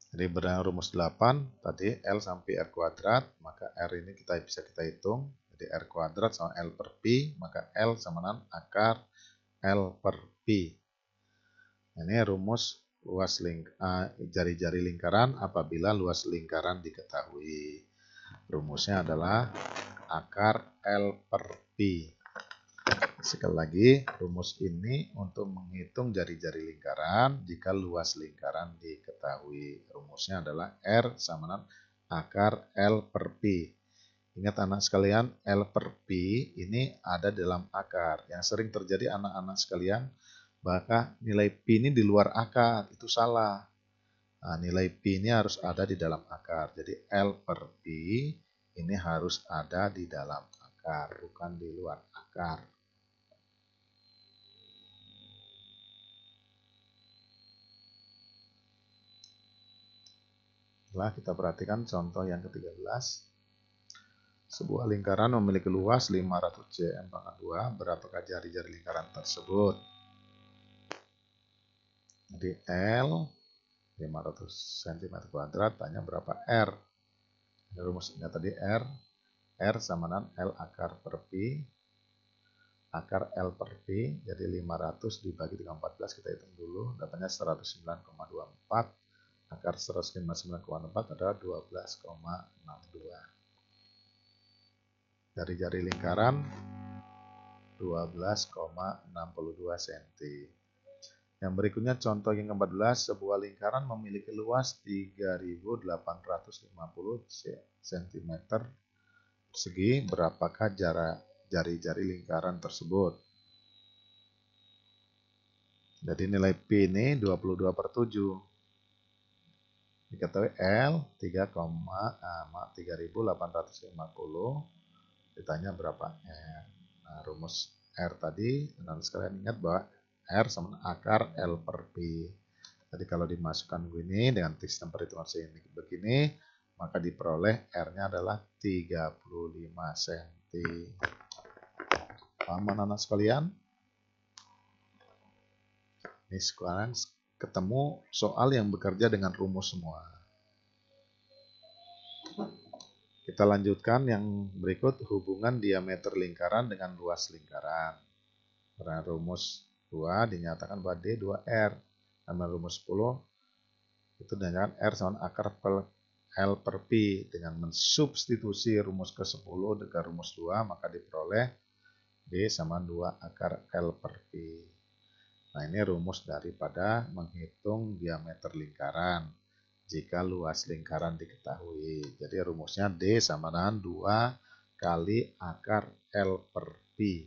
[SPEAKER 1] Jadi berdasarkan rumus 8, tadi L sampai R kuadrat, maka R ini bisa kita hitung. Jadi R kuadrat sama L per Pi, maka L sama dengan akar L per Pi. Ini rumus luas jari-jari lingkaran apabila luas lingkaran diketahui. Rumusnya adalah akar L per Pi. Sekali lagi, rumus ini untuk menghitung jari-jari lingkaran jika luas lingkaran diketahui. Rumusnya adalah R sama dengan akar L per Pi. Ingat anak sekalian, L per Pi ini ada dalam akar. Yang sering terjadi anak-anak sekalian, bahkan nilai Pi ini di luar akar, itu salah. Nah, nilai Pi ini harus ada di dalam akar. Jadi L per Pi ini harus ada di dalam akar, bukan di luar akar. Setelah kita perhatikan contoh yang ke-13. Sebuah lingkaran memiliki luas 500 cm pangkat 2. Berapakah jari-jari lingkaran tersebut? Jadi L 500 cm kuadrat, tanya berapa R. Rumusnya tadi R sama dengan L akar per Pi. Akar L per Pi, jadi 500 dibagi dengan 14, kita hitung dulu. Dapatnya 109,24. Akar 159,4 adalah 12,62. Jari-jari lingkaran 12,62 cm. Yang berikutnya contoh yang ke-14, sebuah lingkaran memiliki luas 3.850 cm persegi. Berapakah jari-jari lingkaran tersebut? Jadi nilai Pi ini 22 per 7. Diketahui L 3.850. Ditanya berapa R. Nah, rumus R tadi, dan sekalian ingat bahwa R sama akar L per Pi. Jadi kalau dimasukkan begini dengan sistem perhitungan begini, maka diperoleh R-nya adalah 35 cm. Paham anak-anak sekalian? Ini sekarang ketemu soal yang bekerja dengan rumus semua. Kita lanjutkan yang berikut, hubungan diameter lingkaran dengan luas lingkaran. Karena rumus 2 dinyatakan bahwa D 2R. Karena rumus 10 itu dinyatakan R sama akar L per Pi. Dengan mensubstitusi rumus ke-10 dengan rumus 2, maka diperoleh D sama 2 akar L per Pi. Nah, ini rumus daripada menghitung diameter lingkaran jika luas lingkaran diketahui. Jadi rumusnya D sama dengan 2 kali akar L per Pi.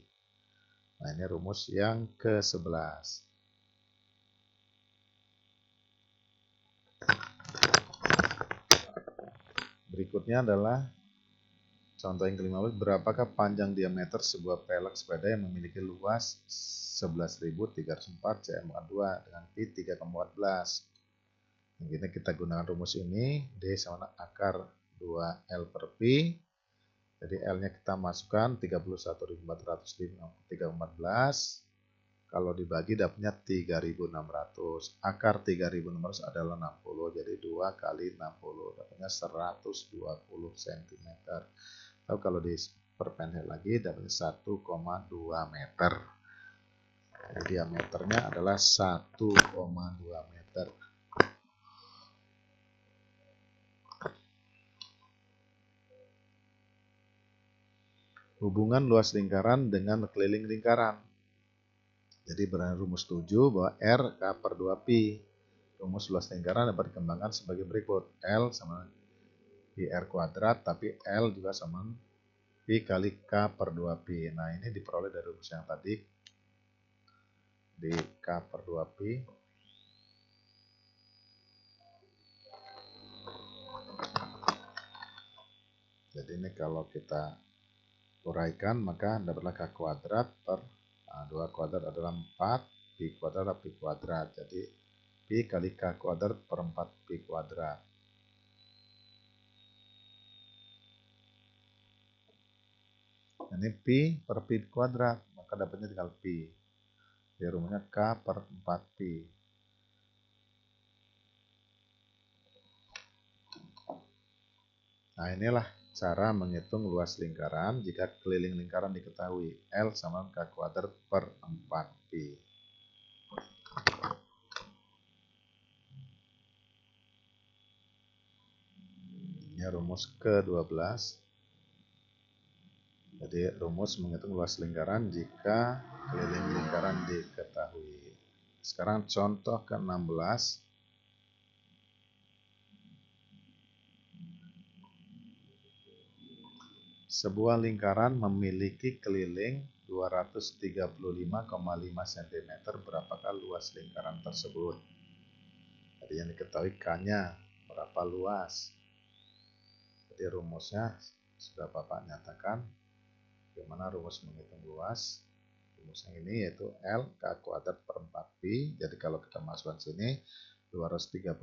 [SPEAKER 1] Nah, ini rumus yang ke-11. Berikutnya adalah contoh yang ke-15. Berapakah panjang diameter sebuah pelek sepeda yang memiliki luas 11.304 cm2 dengan Pi 3,14. Ini kita gunakan rumus ini, D sama akar 2L per Pi. Jadi L-nya kita masukkan 31.414. Kalau dibagi dapatnya 3.600. Akar 3.600 adalah 60. Jadi 2 kali 60 dapatnya 120 cm. Atau kalau diperpendek lagi dapatnya 1,2 meter. Jadi diameternya adalah 1,2 meter. Hubungan luas lingkaran dengan keliling lingkaran. Jadi berdasarkan rumus 7 bahwa R K per 2 Pi. Rumus luas lingkaran dapat dikembangkan sebagai berikut. L sama Pi R kuadrat, tapi L juga sama Pi kali K per 2 Pi. Nah, ini diperoleh dari rumus yang tadi. Di K per 2 Pi. Jadi ini kalau kita uraikan, maka dapatlah K kuadrat per 2 kuadrat adalah 4, Pi kuadrat adalah Pi kuadrat. Jadi Pi kali K kuadrat per 4 Pi kuadrat. Ini Pi per Pi kuadrat, maka dapatnya tinggal Pi. Jadi rumusnya K per 4 Pi. Nah, inilah cara menghitung luas lingkaran jika keliling lingkaran diketahui. L sama K kuadrat per 4 Pi. Ini rumus ke-12. Jadi rumus menghitung luas lingkaran jika keliling lingkaran diketahui. Sekarang contoh ke-16. Sebuah lingkaran memiliki keliling 235,5 cm. Berapakah luas lingkaran tersebut? Jadi yang diketahui K-nya berapa luas. Jadi rumusnya sudah Bapak nyatakan. Bagaimana rumus menghitung luas? Rumus yang ini yaitu L K kuadrat per 4 Pi. Jadi kalau kita masukkan sini 235,5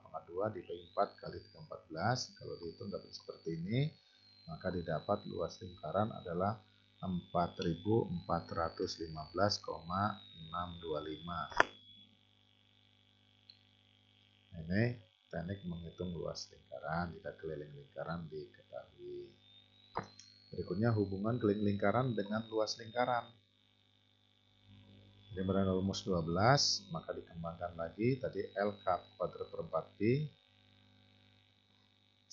[SPEAKER 1] pangkat 2 dibagi 4 kali 314. Kalau dihitung dapat seperti ini. Maka didapat luas lingkaran adalah 4.415,625. Ini teknik menghitung luas lingkaran jika keliling lingkaran diketahui. Berikutnya hubungan keliling lingkaran dengan luas lingkaran. Jadi berdasarkan rumus 12, maka dikembangkan lagi tadi L K kuadrat per 4 Pi.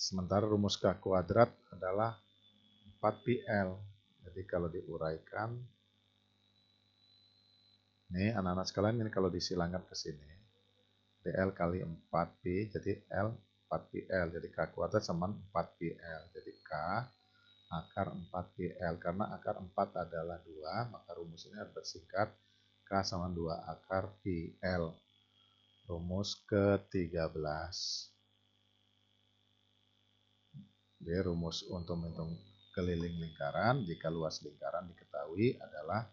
[SPEAKER 1] Sementara rumus K kuadrat adalah 4PL. Jadi kalau diuraikan, nih anak-anak sekalian, ini kalau disilangkan ke sini, DL kali 4Pi, jadi L 4PL. Jadi K kuadrat sama 4PL. Jadi K akar 4PL. Karena akar 4 adalah 2, maka rumus ini bersingkat K sama 2 akar PL. Rumus ke-13. Jadi rumus untuk menghitung keliling lingkaran jika luas lingkaran diketahui adalah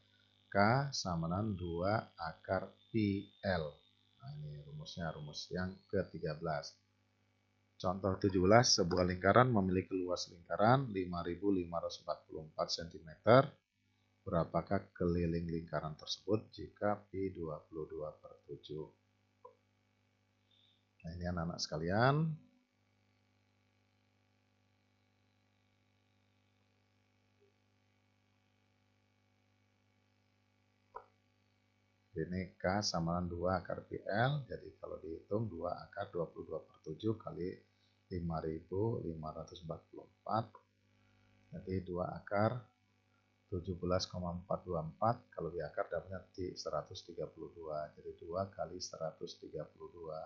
[SPEAKER 1] K sama dengan 2 akar PL. Nah, ini rumusnya, rumus yang ke-13. Contoh 17, sebuah lingkaran memiliki luas lingkaran 5.544 cm. Berapakah keliling lingkaran tersebut jika pi 22/7? Nah, ini anak-anak sekalian. Ini K sama dengan 2 akar PL, jadi kalau dihitung 2 akar 22/7 kali 5.544, jadi 2 akar 17,424, kalau di akar dapatnya 132, jadi 2 kali 132.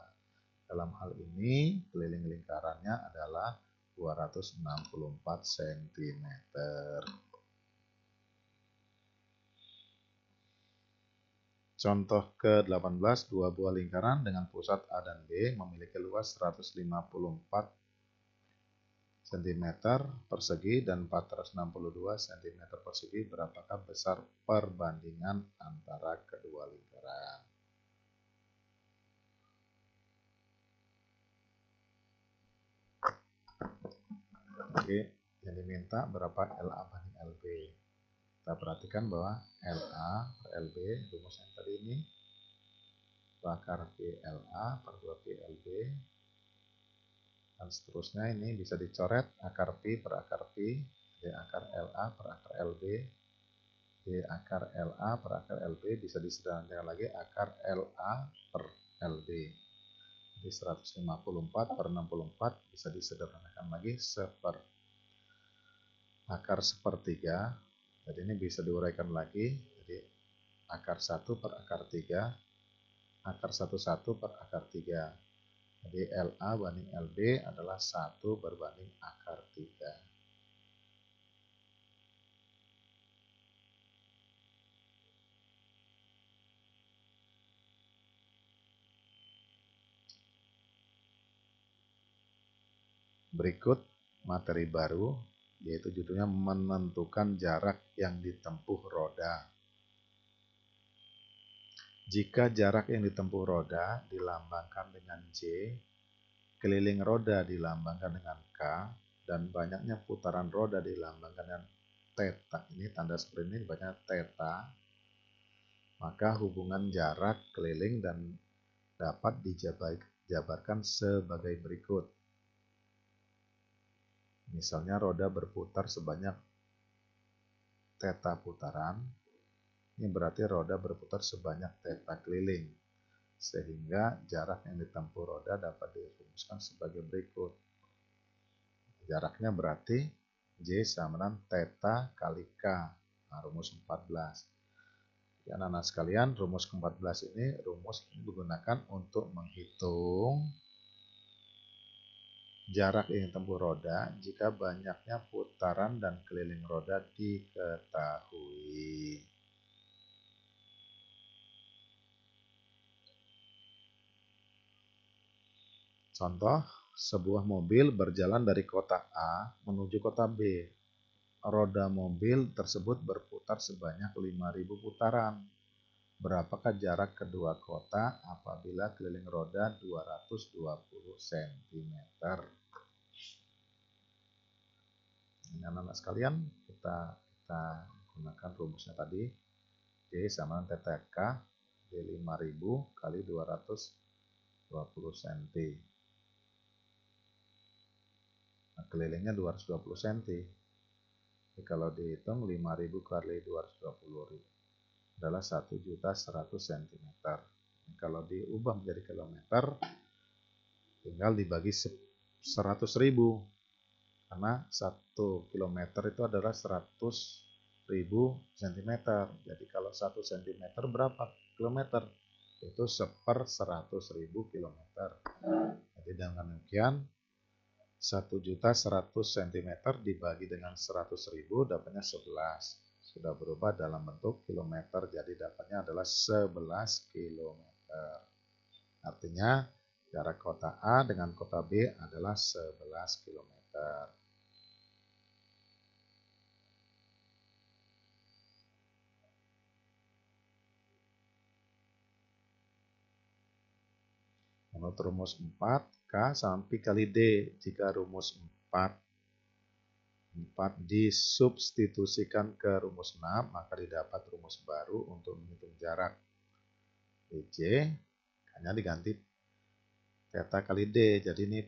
[SPEAKER 1] Dalam hal ini keliling lingkarannya adalah 264 cm. Contoh ke-18, dua buah lingkaran dengan pusat A dan B memiliki luas 154 cm persegi dan 462 cm persegi. Berapakah besar perbandingan antara kedua lingkaran? Oke, yang diminta berapa LA banding LB. Kita perhatikan bahwa LA per LB, rumus yang tadi ini, 2 akar PLA per 2 PLB, dan seterusnya ini bisa dicoret akar Pi per akar Pi, jadi akar LA per akar LB, jadi akar LA per akar LB bisa disederhanakan lagi akar LA per LB. Jadi 154 per 64 bisa disederhanakan lagi akar sepertiga. Jadi ini bisa diuraikan lagi, jadi akar 1 per akar 3, akar 1 per akar 3. Jadi LA banding LB adalah 1 berbanding akar 3. Berikut materi baru, yaitu judulnya menentukan jarak yang ditempuh roda. Jika jarak yang ditempuh roda dilambangkan dengan J, keliling roda dilambangkan dengan K, dan banyaknya putaran roda dilambangkan dengan theta, ini tanda seperti ini bacanya theta, maka hubungan jarak keliling dan dapat dijabarkan sebagai berikut. Misalnya roda berputar sebanyak theta putaran, ini berarti roda berputar sebanyak theta keliling, sehingga jarak yang ditempuh roda dapat dirumuskan sebagai berikut. Jaraknya berarti J sama dengan theta kali K, nah, rumus 14. Ya, anak-anak sekalian, rumus ke-14 ini rumus digunakan untuk menghitung jarak yang ditempuh roda jika banyaknya putaran dan keliling roda diketahui. Contoh, sebuah mobil berjalan dari kota A menuju kota B. Roda mobil tersebut berputar sebanyak 5.000 putaran. Berapakah jarak kedua kota apabila keliling roda 220 cm? Ini anak-anak sekalian, kita gunakan rumusnya tadi. J sama theta K, J 5.000 kali 220 cm. Nah, kelilingnya 220 cm. Jadi kalau dihitung 5.000 kali 220 adalah 1.100.000 cm. Kalau diubah menjadi kilometer, tinggal dibagi 100.000, karena 1 kilometer itu adalah 100.000 cm. Jadi kalau 1 cm berapa kilometer? Itu 1/100.000 kilometer. Jadi dengan demikian 1.100.000 cm dibagi dengan 100.000 dapatnya 11. Sudah berubah dalam bentuk kilometer, jadi dapatnya adalah 11 km. Artinya jarak kota A dengan kota B adalah 11 km. Menurut rumus 4, K sama Pi kali D. Jika rumus 4 disubstitusikan ke rumus 6, maka didapat rumus baru untuk menghitung jarak. DJ hanya diganti theta kali D. Jadi ini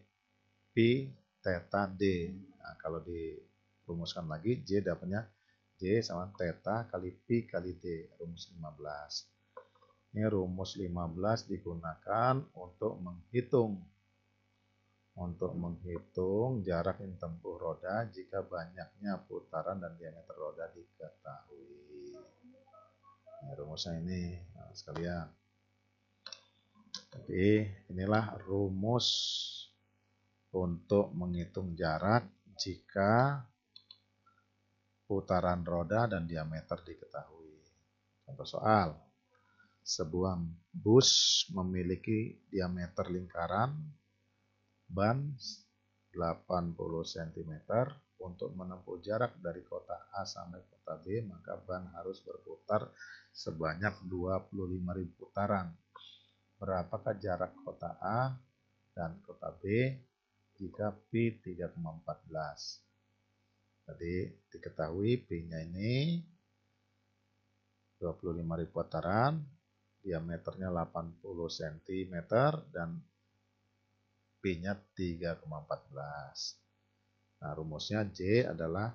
[SPEAKER 1] Pi theta D. Nah, kalau dirumuskan lagi, J dapatnya J sama theta kali Pi kali D. Rumus 15. Ini rumus 15 digunakan untuk menghitung jarak yang ditempuh roda jika banyaknya putaran dan diameter roda diketahui. Ini rumusnya ini, sekalian. Jadi inilah rumus untuk menghitung jarak jika putaran roda dan diameter diketahui. Contoh soal. Sebuah bus memiliki diameter lingkaran ban 80 cm. Untuk menempuh jarak dari kota A sampai kota B, maka ban harus berputar sebanyak 25.000 putaran. Berapakah jarak kota A dan kota B jika Pi 3,14? Jadi diketahui Pi-nya ini 25.000 putaran, diameternya 80 cm, dan Pi-nya 3,14. Nah, rumusnya J adalah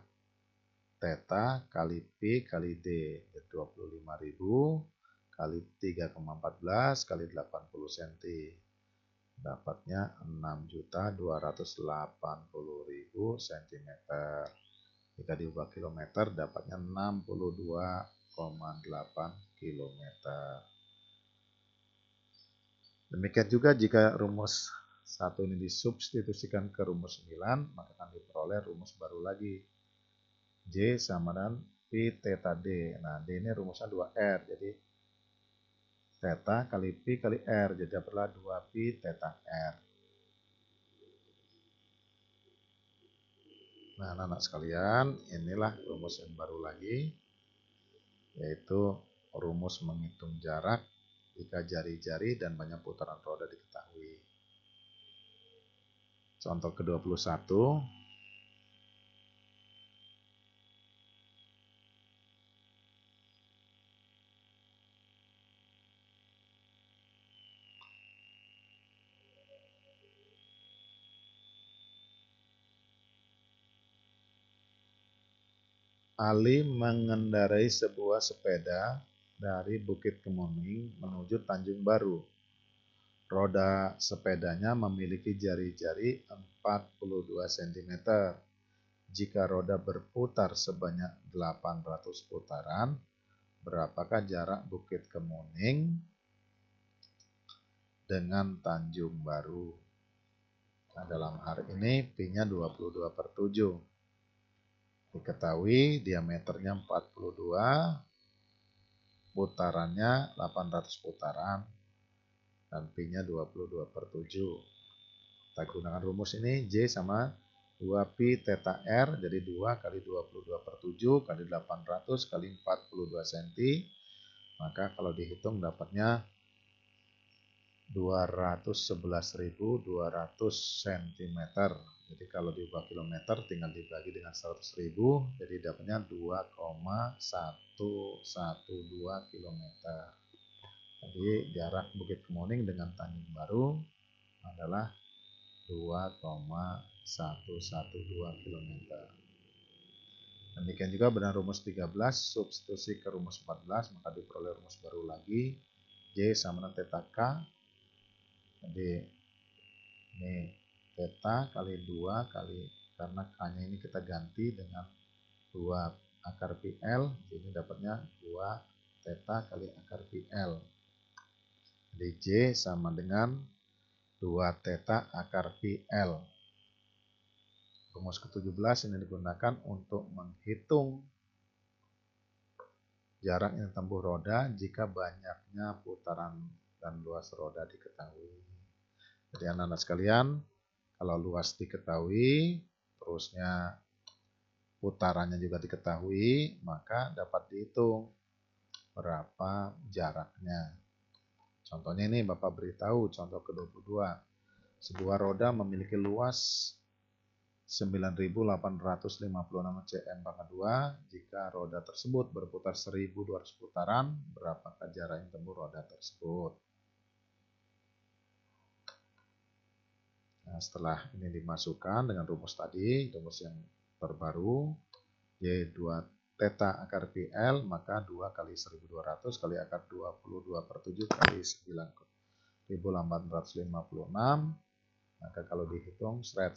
[SPEAKER 1] theta kali Pi kali D. 25.000 kali 3,14 kali 80 cm. Dapatnya 6.280.000 cm. Jika diubah kilometer, dapatnya 62,8 km. Demikian juga jika rumus 1 ini disubstitusikan ke rumus 9, maka akan diperoleh rumus baru lagi. J sama dengan Pi theta D. Nah, D ini rumusnya 2R. Jadi, theta kali Pi kali R. Jadi, dapatlah 2Pi theta R. Nah, anak-anak sekalian, inilah rumus yang baru lagi, yaitu rumus menghitung jarak jika jari-jari dan banyak putaran roda diketahui. Contoh ke-21. Ali mengendarai sebuah sepeda dari Bukit Kemuning menuju Tanjung Baru. Roda sepedanya memiliki jari-jari 42 cm. Jika roda berputar sebanyak 800 putaran, berapakah jarak Bukit Kemuning dengan Tanjung Baru? Nah, dalam hal ini Pi-nya 22/7. Diketahui diameternya 42, putarannya 800 putaran, dan Pi-nya 22/7. Kita gunakan rumus ini, J sama 2Pi theta R, jadi 2 kali 22/7 kali 800 kali 42 cm. Maka kalau dihitung dapatnya 211.200 cm. Jadi kalau diubah kilometer tinggal dibagi dengan 100.000, jadi dapatnya 2,112 km. Jadi jarak Bukit Kemuning dengan Tanjung Baru adalah 2,112 km. Demikian juga dengan rumus 13, substitusi ke rumus 14, maka diperoleh rumus baru lagi, J sama dengan theta K. Jadi ini theta kali 2 kali, karena K-nya ini kita ganti dengan 2 akar PL, jadi dapatnya 2 theta kali akar PL. Jadi J sama dengan 2 theta akar PL. Rumus ke-17 ini digunakan untuk menghitung jarak yang ditempuh roda jika banyaknya putaran dan luas roda diketahui. Jadi anak-anak sekalian, kalau luas diketahui, terusnya putarannya juga diketahui, maka dapat dihitung berapa jaraknya. Contohnya ini Bapak beritahu, contoh ke-22. Sebuah roda memiliki luas 9.856 cm/2. Jika roda tersebut berputar 1.200 putaran, berapakah jarak yang tempuh roda tersebut? Nah, setelah ini dimasukkan dengan rumus tadi, rumus yang terbaru, Y2 theta akar pi L, maka 2 kali 1.200 kali akar 22/7 kali 9.856. Maka kalau dihitung seret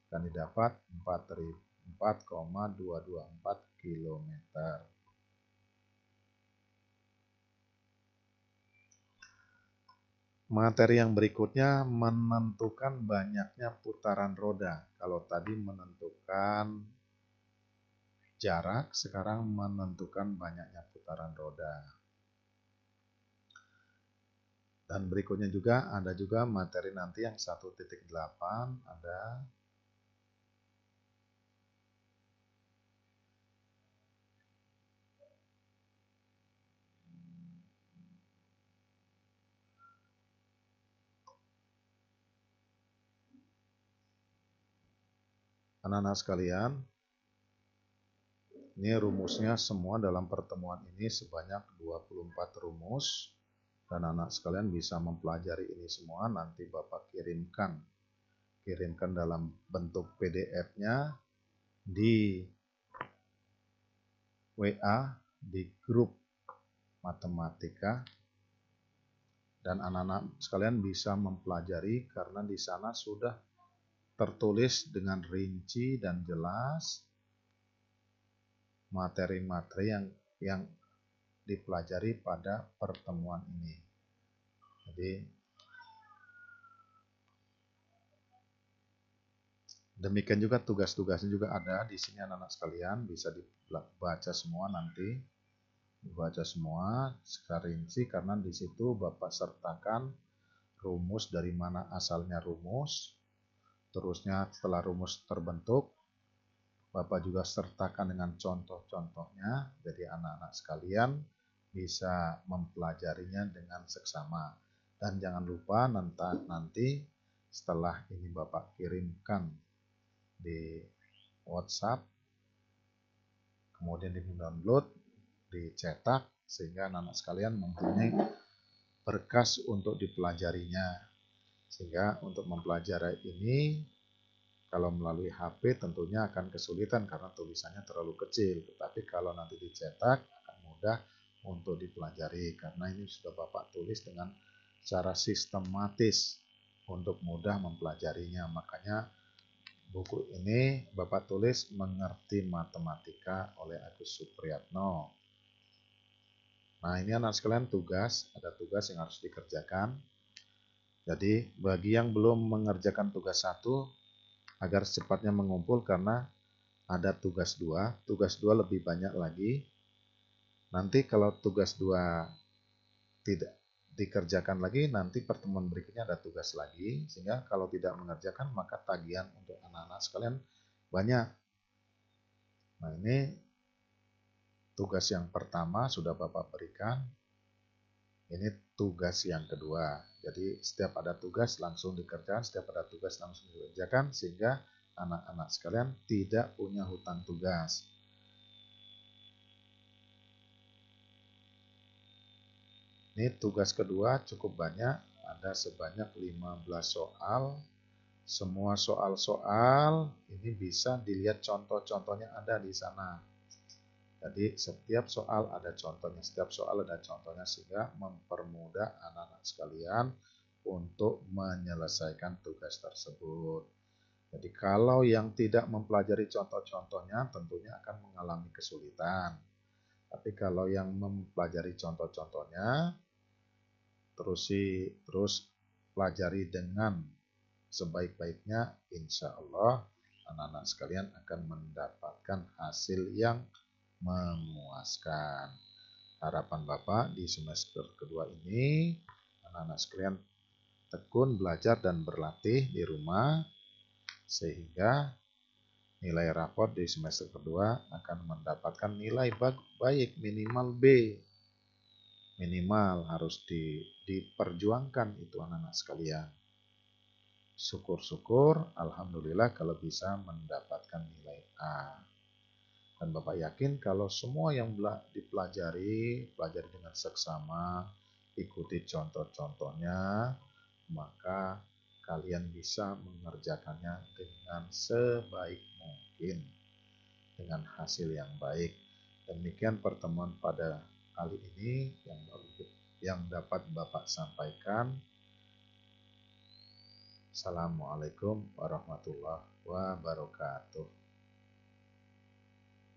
[SPEAKER 1] akan didapat 4,224 km. Materi yang berikutnya menentukan banyaknya putaran roda. Kalau tadi menentukan jarak, sekarang menentukan banyaknya putaran roda. Dan berikutnya juga ada juga materi nanti yang 1.8 ada anak-anak sekalian. Ini rumusnya semua dalam pertemuan ini sebanyak 24 rumus. Dan anak sekalian bisa mempelajari ini semua, nanti Bapak kirimkan dalam bentuk PDF-nya di WA di grup matematika, dan anak-anak sekalian bisa mempelajari karena di sana sudah tertulis dengan rinci dan jelas materi-materi yang dipelajari pada pertemuan ini. Jadi demikian juga tugas-tugasnya juga ada di sini anak-anak sekalian, bisa dibaca semua nanti, dibaca semua secara rinci karena di situ Bapak sertakan rumus dari mana asalnya rumus, terusnya setelah rumus terbentuk Bapak juga sertakan dengan contoh-contohnya, jadi anak-anak sekalian bisa mempelajarinya dengan seksama. Dan jangan lupa nanti setelah ini Bapak kirimkan di WhatsApp, kemudian di-download, dicetak, sehingga anak-anak sekalian mempunyai berkas untuk dipelajarinya. Sehingga untuk mempelajari ini, kalau melalui HP tentunya akan kesulitan karena tulisannya terlalu kecil. Tetapi kalau nanti dicetak akan mudah untuk dipelajari karena ini sudah Bapak tulis dengan secara sistematis untuk mudah mempelajarinya. Makanya buku ini Bapak tulis Mengerti Matematika oleh Agus Supriyatno. Nah, ini anak sekalian tugas, ada tugas yang harus dikerjakan. Jadi bagi yang belum mengerjakan tugas 1, agar secepatnya mengumpul karena ada tugas 2 lebih banyak lagi. Nanti kalau tugas 2 tidak dikerjakan lagi, nanti pertemuan berikutnya ada tugas lagi, sehingga kalau tidak mengerjakan maka tagihan untuk anak-anak sekalian banyak. Nah, ini tugas yang pertama sudah Bapak berikan, ini tugas yang kedua. Jadi setiap ada tugas langsung dikerjakan, setiap ada tugas langsung dikerjakan, sehingga anak-anak sekalian tidak punya hutang tugas. Ini tugas kedua cukup banyak, ada sebanyak 15 soal. Semua soal-soal ini bisa dilihat contoh-contohnya ada di sana. Jadi setiap soal ada contohnya, sehingga mempermudah anak-anak sekalian untuk menyelesaikan tugas tersebut. Jadi kalau yang tidak mempelajari contoh-contohnya tentunya akan mengalami kesulitan. Tapi kalau yang mempelajari contoh-contohnya terus pelajari dengan sebaik-baiknya, insya Allah anak-anak sekalian akan mendapatkan hasil yang memuaskan. Harapan Bapak di semester kedua ini, anak-anak sekalian tekun belajar dan berlatih di rumah, sehingga nilai raport di semester kedua akan mendapatkan nilai baik minimal B. Minimal harus diperjuangkan itu anak-anak sekalian. Syukur-syukur, alhamdulillah kalau bisa mendapatkan nilai A. Dan Bapak yakin kalau semua yang pelajari dengan seksama, ikuti contoh-contohnya, maka kalian bisa mengerjakannya dengan sebaik mungkin, dengan hasil yang baik. Demikian pertemuan pada kali ini yang dapat Bapak sampaikan. Assalamualaikum warahmatullahi wabarakatuh.